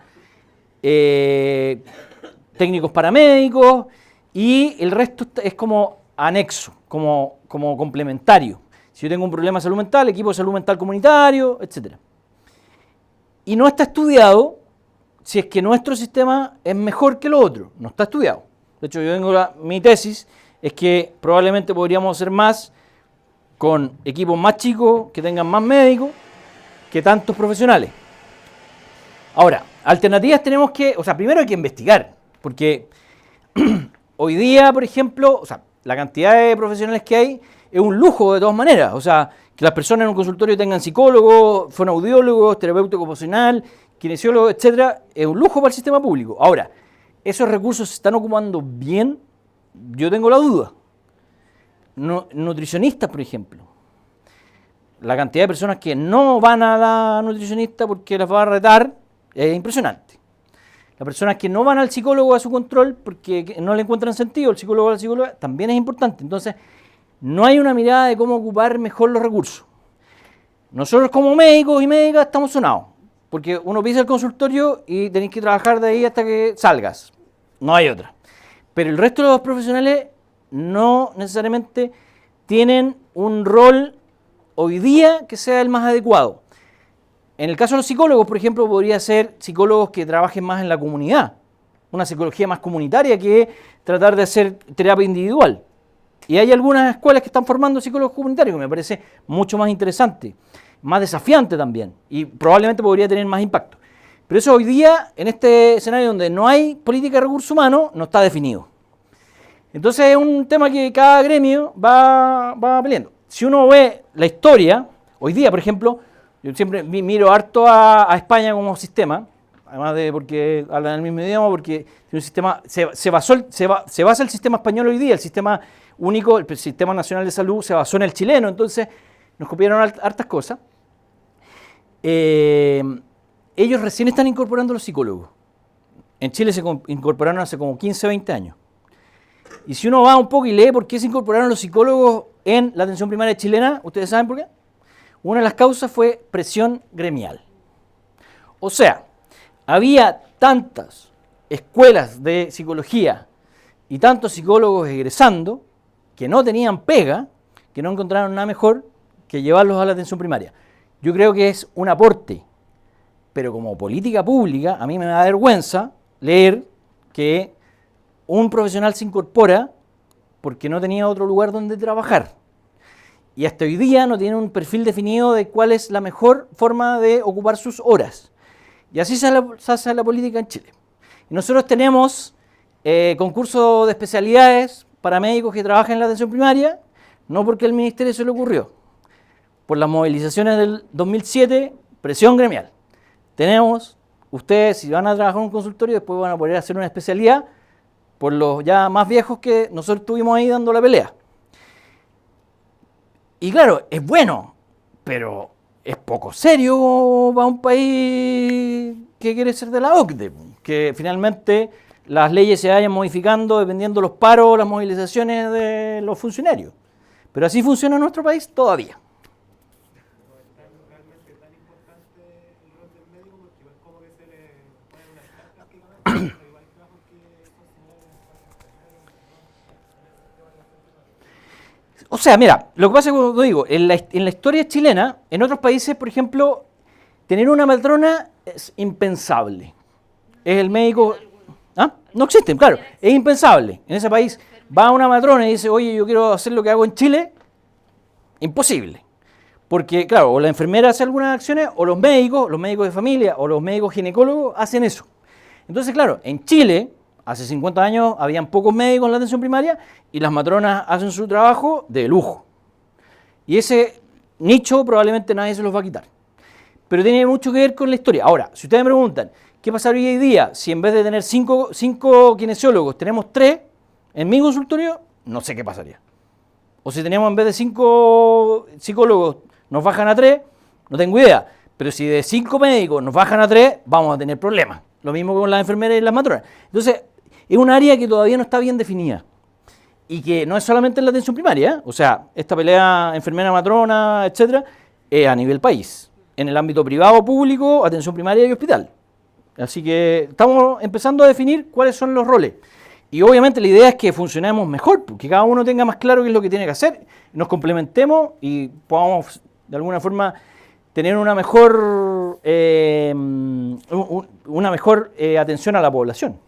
técnicos paramédicos, y el resto es como anexo, como complementario. Si yo tengo un problema de salud mental, equipo de salud mental comunitario, etc. Y no está estudiado si es que nuestro sistema es mejor que lo otro. No está estudiado. De hecho, mi tesis es que probablemente podríamos hacer más con equipos más chicos, que tengan más médicos, que tantos profesionales. Ahora, alternativas tenemos que, primero hay que investigar, porque hoy día, por ejemplo, la cantidad de profesionales que hay es un lujo de todas maneras. O sea, que las personas en un consultorio tengan psicólogos, fonoaudiólogos, terapeuta ocupacional, kinesiólogos, etcétera, es un lujo para el sistema público. Ahora, ¿esos recursos se están ocupando bien? Yo tengo la duda. Nutricionistas, por ejemplo. La cantidad de personas que no van a la nutricionista porque las va a retar es impresionante. Las personas que no van al psicólogo a su control porque no le encuentran sentido, el psicólogo o la psicóloga, también es importante. Entonces, no hay una mirada de cómo ocupar mejor los recursos. Nosotros como médicos y médicas estamos sonados, porque uno pisa el consultorio y tenés que trabajar de ahí hasta que salgas. No hay otra. Pero el resto de los profesionales no necesariamente tienen un rol hoy día que sea el más adecuado. En el caso de los psicólogos, por ejemplo, podría ser psicólogos que trabajen más en la comunidad, una psicología más comunitaria que tratar de hacer terapia individual. Y hay algunas escuelas que están formando psicólogos comunitarios, que me parece mucho más interesante, más desafiante también, y probablemente podría tener más impacto. Pero eso hoy día, en este escenario donde no hay política de recursos humanos, no está definido. Entonces es un tema que cada gremio va peleando. Si uno ve la historia, hoy día, por ejemplo, yo siempre miro harto a España como sistema, además de porque hablan el mismo idioma, porque un sistema, se basa el sistema español hoy día, el sistema único, el sistema nacional de salud se basó en el chileno, entonces nos copiaron hartas cosas. Ellos recién están incorporando los psicólogos. En Chile se incorporaron hace como 15 o 20 años. Y si uno va un poco y lee por qué se incorporaron los psicólogos en la atención primaria chilena, ¿ustedes saben por qué? Una de las causas fue presión gremial. O sea, había tantas escuelas de psicología y tantos psicólogos egresando que no tenían pega, que no encontraron nada mejor que llevarlos a la atención primaria. Yo creo que es un aporte, pero como política pública, a mí me da vergüenza leer que un profesional se incorpora porque no tenía otro lugar donde trabajar. Y hasta hoy día no tiene un perfil definido de cuál es la mejor forma de ocupar sus horas. Y así se hace la política en Chile. Y nosotros tenemos concursos de especialidades para médicos que trabajan en la atención primaria, no porque el ministerio se le ocurrió. Por las movilizaciones del 2007, presión gremial. Tenemos, ustedes si van a trabajar en un consultorio, después van a poder hacer una especialidad por los ya más viejos que nosotros estuvimos ahí dando la pelea. Y claro, es bueno, pero es poco serio para un país que quiere ser de la OCDE, que finalmente las leyes se vayan modificando dependiendo de los paros o las movilizaciones de los funcionarios. Pero así funciona nuestro país todavía. Realmente tan importante el rol del médico porque igual como que se le ponen unas cartas prácticamente, pero igual trabajos que O sea, mira, lo que pasa es que, como digo, en la historia chilena, en otros países, por ejemplo, tener una matrona es impensable. Es el médico... ¿Ah? No existen, claro, es impensable. En ese país va una matrona y dice, oye, yo quiero hacer lo que hago en Chile, imposible. Porque, claro, o la enfermera hace algunas acciones, o los médicos de familia, o los médicos ginecólogos hacen eso. Entonces, claro, en Chile, hace 50 años, habían pocos médicos en la atención primaria y las matronas hacen su trabajo de lujo. Y ese nicho probablemente nadie se los va a quitar. Pero tiene mucho que ver con la historia. Ahora, si ustedes me preguntan, ¿qué pasaría hoy día si en vez de tener cinco kinesiólogos tenemos 3 en mi consultorio? No sé qué pasaría. O si tenemos en vez de 5 psicólogos nos bajan a 3, no tengo idea. Pero si de 5 médicos nos bajan a 3, vamos a tener problemas. Lo mismo con las enfermeras y las matronas. Entonces, es un área que todavía no está bien definida. Y que no es solamente en la atención primaria, ¿eh? O sea, esta pelea enfermera-matrona, etcétera, es a nivel país. En el ámbito privado, público, atención primaria y hospital. Así que estamos empezando a definir cuáles son los roles. Y obviamente la idea es que funcionemos mejor, que cada uno tenga más claro qué es lo que tiene que hacer, nos complementemos y podamos de alguna forma tener una mejor, atención a la población.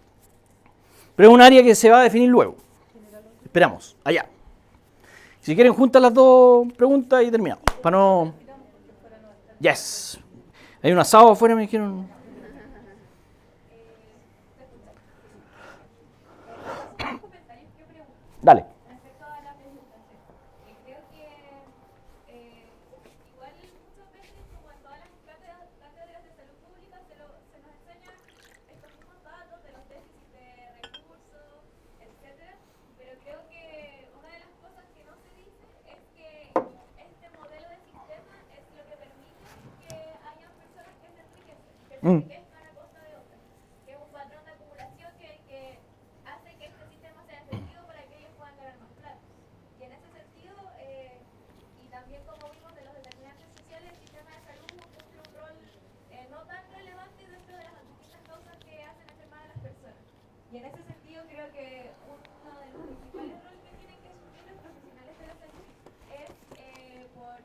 Pero es un área que se va a definir luego. Esperamos, allá. Si quieren juntas las dos preguntas y terminamos. Para no... Yes. Hay un asado afuera, me dijeron... Dale. Respecto a la presentación, creo que igual muchas veces, como en todas las cátedras de salud pública, se nos enseña estos mismos datos de los déficits de recursos, etcétera, pero creo que una de las cosas que no se dice es que este modelo de sistema es lo que permite que haya personas que se enriquecen, que se enriquezcan a costa de otras, que es un patrón de acumulación que hace que este sistema sea efectivo para que ellos puedan ganar más plata. Y en ese sentido, y también como vimos de los determinantes sociales, el sistema de salud cumple un rol no tan relevante dentro de las distintas causas que hacen enfermar a las personas. Y en ese sentido creo que uno de los principales roles que tienen que asumir los profesionales de la salud es por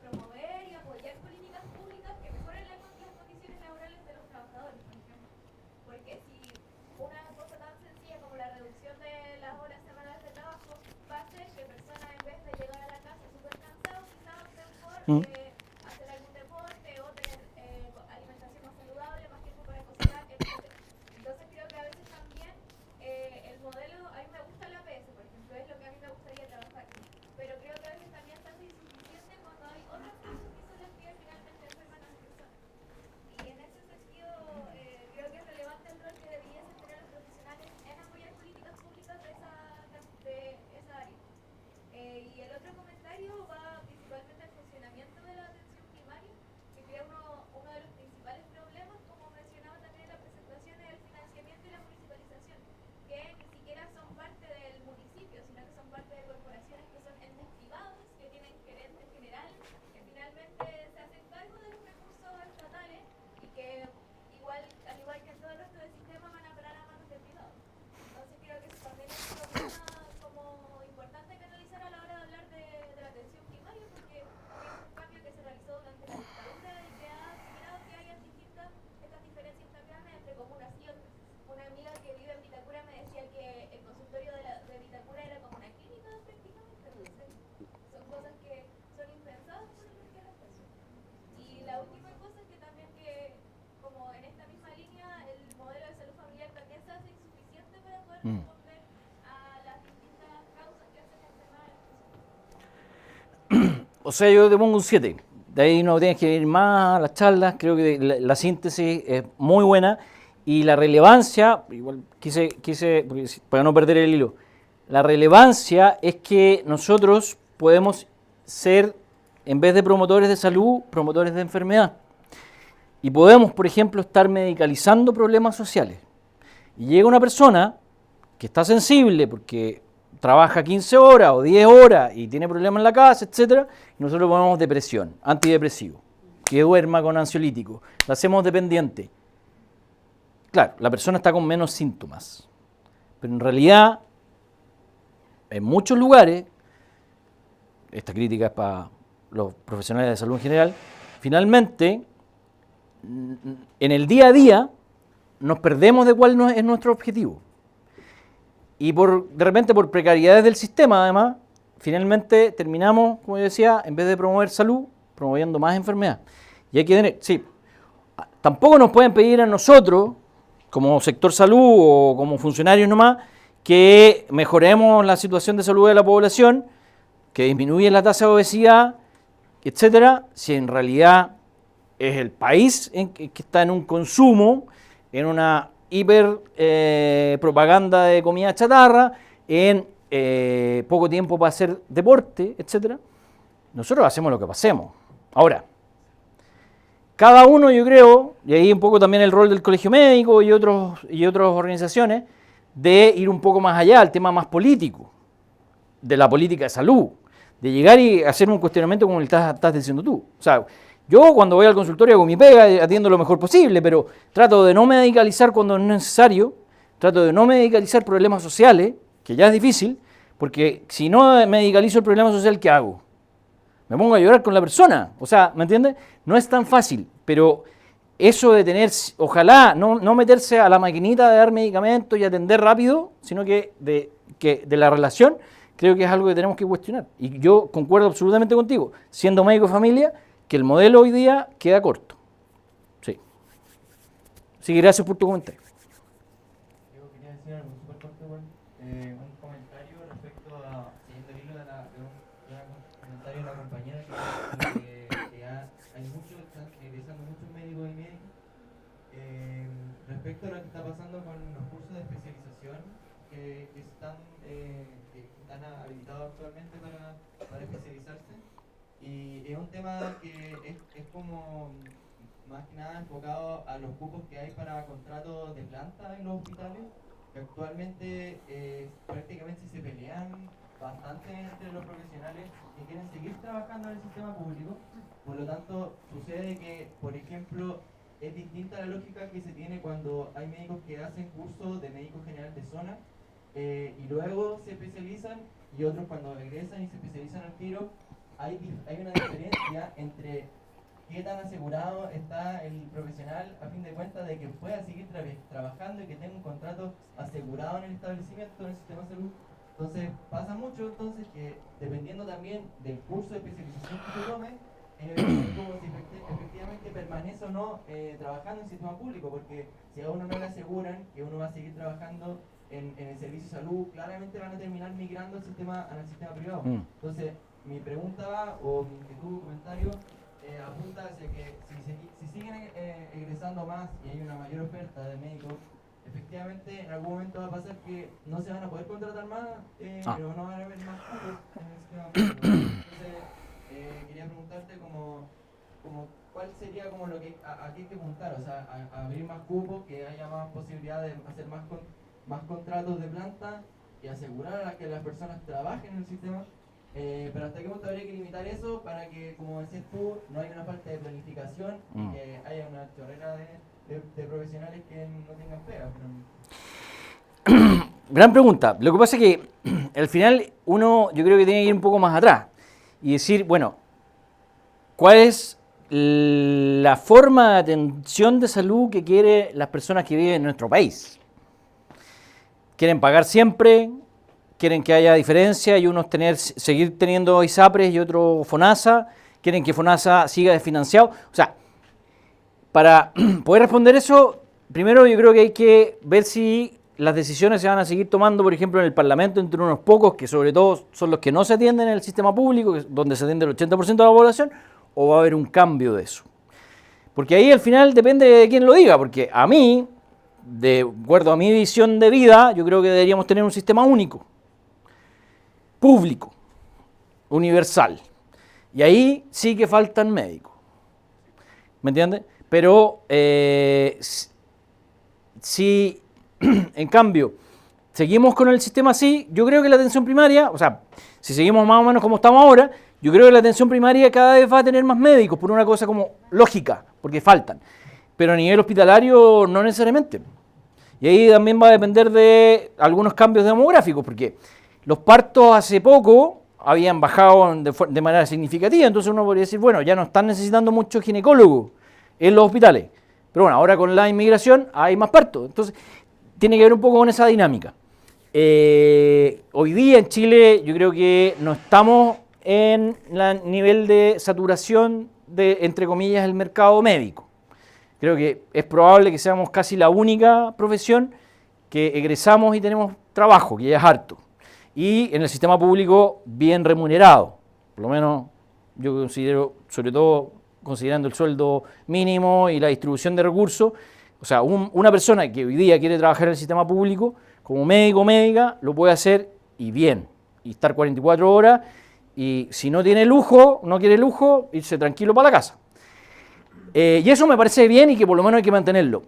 promover y apoyar políticas públicas que mejoren las condiciones laborales de los trabajadores, por ejemplo. Porque si una cosa tan sencilla como la reducción de las horas semanales de trabajo va a hacer que personas en vez de llegar a la casa súper cansados, quizás opten por hacer algún deporte o tener alimentación más saludable, más tiempo para cocinar, etc. Entonces creo que a veces también el modelo, a mí me gusta el APS, por ejemplo, es lo que a mí me gustaría trabajar, pero creo que a veces también se hace insuficiente cuando hay otras cosas que son las que finalmente enferman a las personas. Y en ese sentido, creo que es relevante el rol que deberían tener los profesionales en apoyar políticas públicas de esa área. Y el otro comentario va principalmente al funcionamiento de la Mm. responde a las distintas causas que hacen este mal. O sea, yo te pongo un 7. De ahí no tienes que ir más a las charlas. Creo que la síntesis es muy buena. Y la relevancia, igual para no perder el hilo, la relevancia es que nosotros podemos ser, en vez de promotores de salud, promotores de enfermedad. Y podemos, por ejemplo, estar medicalizando problemas sociales. Y llega una persona que está sensible porque trabaja 15 horas o 10 horas y tiene problemas en la casa, etcétera, y nosotros le ponemos depresión, antidepresivo, que duerma con ansiolítico, la hacemos dependiente. Claro, la persona está con menos síntomas, pero en realidad, en muchos lugares, esta crítica es para los profesionales de salud en general, finalmente, en el día a día, nos perdemos de cuál es nuestro objetivo. Y de repente por precariedades del sistema, además, finalmente terminamos, como yo decía, en vez de promover salud, promoviendo más enfermedad. Y hay que tener, sí, tampoco nos pueden pedir a nosotros, como sector salud o como funcionarios nomás, que mejoremos la situación de salud de la población, que disminuya la tasa de obesidad, etcétera, si en realidad es el país que está en un consumo, en una hiper propaganda de comida chatarra, en poco tiempo para hacer deporte, etcétera. Nosotros hacemos lo que pasemos. Ahora, cada uno, yo creo, y ahí un poco también el rol del colegio médico y otras organizaciones, de ir un poco más allá, al tema más político, de la política de salud, de llegar y hacer un cuestionamiento como el que estás diciendo tú. O sea, yo cuando voy al consultorio hago mi pega, atiendo lo mejor posible, pero trato de no medicalizar cuando es necesario, trato de no medicalizar problemas sociales, que ya es difícil, porque si no medicalizo el problema social, ¿qué hago? Me pongo a llorar con la persona. O sea, ¿me entiendes? No es tan fácil, pero eso de tener, ojalá, no meterse a la maquinita de dar medicamentos y atender rápido, sino que de la relación, creo que es algo que tenemos que cuestionar. Y yo concuerdo absolutamente contigo, siendo médico de familia, que el modelo hoy día queda corto. Sí. Así que gracias por tu comentario. Yo quería decir algo súper corto, un comentario respecto a, siguiendo el hilo de un comentario de la compañera que hay muchos, están egresando muchos médicos y médicas, respecto a lo que está pasando con los cursos de especialización que están habilitados actualmente para especializarse. Y es un tema que es como más que nada enfocado a los cupos que hay para contratos de planta en los hospitales, que actualmente prácticamente se pelean bastante entre los profesionales que quieren seguir trabajando en el sistema público. Por lo tanto, sucede que, por ejemplo, es distinta la lógica que se tiene cuando hay médicos que hacen cursos de médico general de zona y luego se especializan, y otros cuando regresan y se especializan al tiro. Hay una diferencia entre qué tan asegurado está el profesional a fin de cuentas de que pueda seguir trabajando y que tenga un contrato asegurado en el establecimiento, en el sistema de salud. Entonces pasa mucho que dependiendo también del curso de especialización que se tome, como si efectivamente permanece o no trabajando en el sistema público, porque si a uno no le aseguran que uno va a seguir trabajando en el servicio de salud, claramente van a terminar migrando al sistema privado. Entonces, mi pregunta o mi inquietud, comentario, apunta hacia que si siguen egresando más y hay una mayor oferta de médicos, efectivamente en algún momento va a pasar que no se van a poder contratar más, pero no van a haber más cupos en el sistema público. Entonces, quería preguntarte como cuál sería como lo que a qué hay que apuntar, o sea, a abrir más cupos, que haya más posibilidad de hacer más contratos de planta y asegurar a que las personas trabajen en el sistema. Pero hasta qué punto habría que limitar eso para que, como decías tú, no haya una falta de planificación y que haya una chorrera de profesionales que no tengan pega. Gran pregunta. Lo que pasa es que al final yo creo que tiene que ir un poco más atrás y decir, bueno, ¿cuál es la forma de atención de salud que quieren las personas que viven en nuestro país? ¿Quieren pagar siempre? ¿Quieren que haya diferencia y unos seguir teniendo ISAPRES y otro FONASA? ¿Quieren que FONASA siga desfinanciado? O sea, para poder responder eso, primero yo creo que hay que ver si las decisiones se van a seguir tomando, por ejemplo, en el Parlamento entre unos pocos, que sobre todo son los que no se atienden en el sistema público, donde se atiende el 80% de la población, o va a haber un cambio de eso? Porque ahí al final depende de quién lo diga, porque a mí, de acuerdo a mi visión de vida, yo creo que deberíamos tener un sistema único, público, universal. Y ahí sí que faltan médicos. ¿Me entiendes? Pero si en cambio seguimos con el sistema así, yo creo que la atención primaria, o sea, si seguimos más o menos como estamos ahora, yo creo que la atención primaria cada vez va a tener más médicos, por una cosa como lógica, porque faltan. Pero a nivel hospitalario no necesariamente. Y ahí también va a depender de algunos cambios demográficos, porque los partos hace poco habían bajado de manera significativa, entonces uno podría decir, bueno, ya no están necesitando muchos ginecólogos en los hospitales. Pero bueno, ahora con la inmigración hay más partos, entonces tiene que ver un poco con esa dinámica. Hoy día en Chile yo creo que no estamos en el nivel de saturación de, entre comillas, el mercado médico. Creo que es probable que seamos casi la única profesión que egresamos y tenemos trabajo, que ya es harto. Y en el sistema público bien remunerado. Por lo menos yo considero, sobre todo considerando el sueldo mínimo y la distribución de recursos, o sea, una persona que hoy día quiere trabajar en el sistema público, como médico o médica, lo puede hacer y bien, y estar 44 horas, y si no tiene lujo, no quiere lujo, irse tranquilo para la casa. Y eso me parece bien y que por lo menos hay que mantenerlo.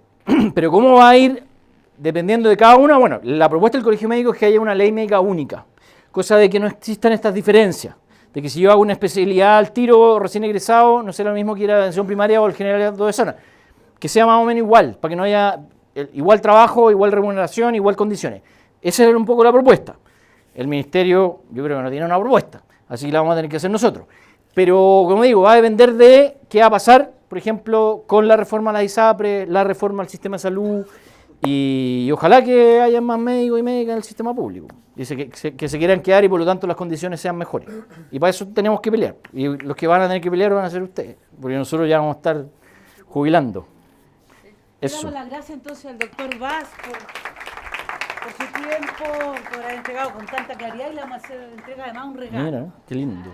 Pero ¿cómo va a ir dependiendo de cada una? Bueno, la propuesta del Colegio Médico es que haya una ley médica única, cosa de que no existan estas diferencias, de que si yo hago una especialidad al tiro recién egresado, no será lo mismo que ir a la atención primaria o al general de zona, que sea más o menos igual, para que no haya igual trabajo, igual remuneración, igual condiciones. Esa era un poco la propuesta. El Ministerio yo creo que no tiene una propuesta, así que la vamos a tener que hacer nosotros. Pero, como digo, va a depender de qué va a pasar, por ejemplo, con la reforma a la ISAPRE, la reforma al sistema de salud, y ojalá que haya más médicos y médicas en el sistema público, y que se quieran quedar y por lo tanto las condiciones sean mejores. Y para eso tenemos que pelear, y los que van a tener que pelear van a ser ustedes, porque nosotros ya vamos a estar jubilando. Le damos las gracias entonces al doctor Vaz por su tiempo, por haber entregado con tanta claridad, y le vamos a hacer entrega además un regalo. Mira, qué lindo.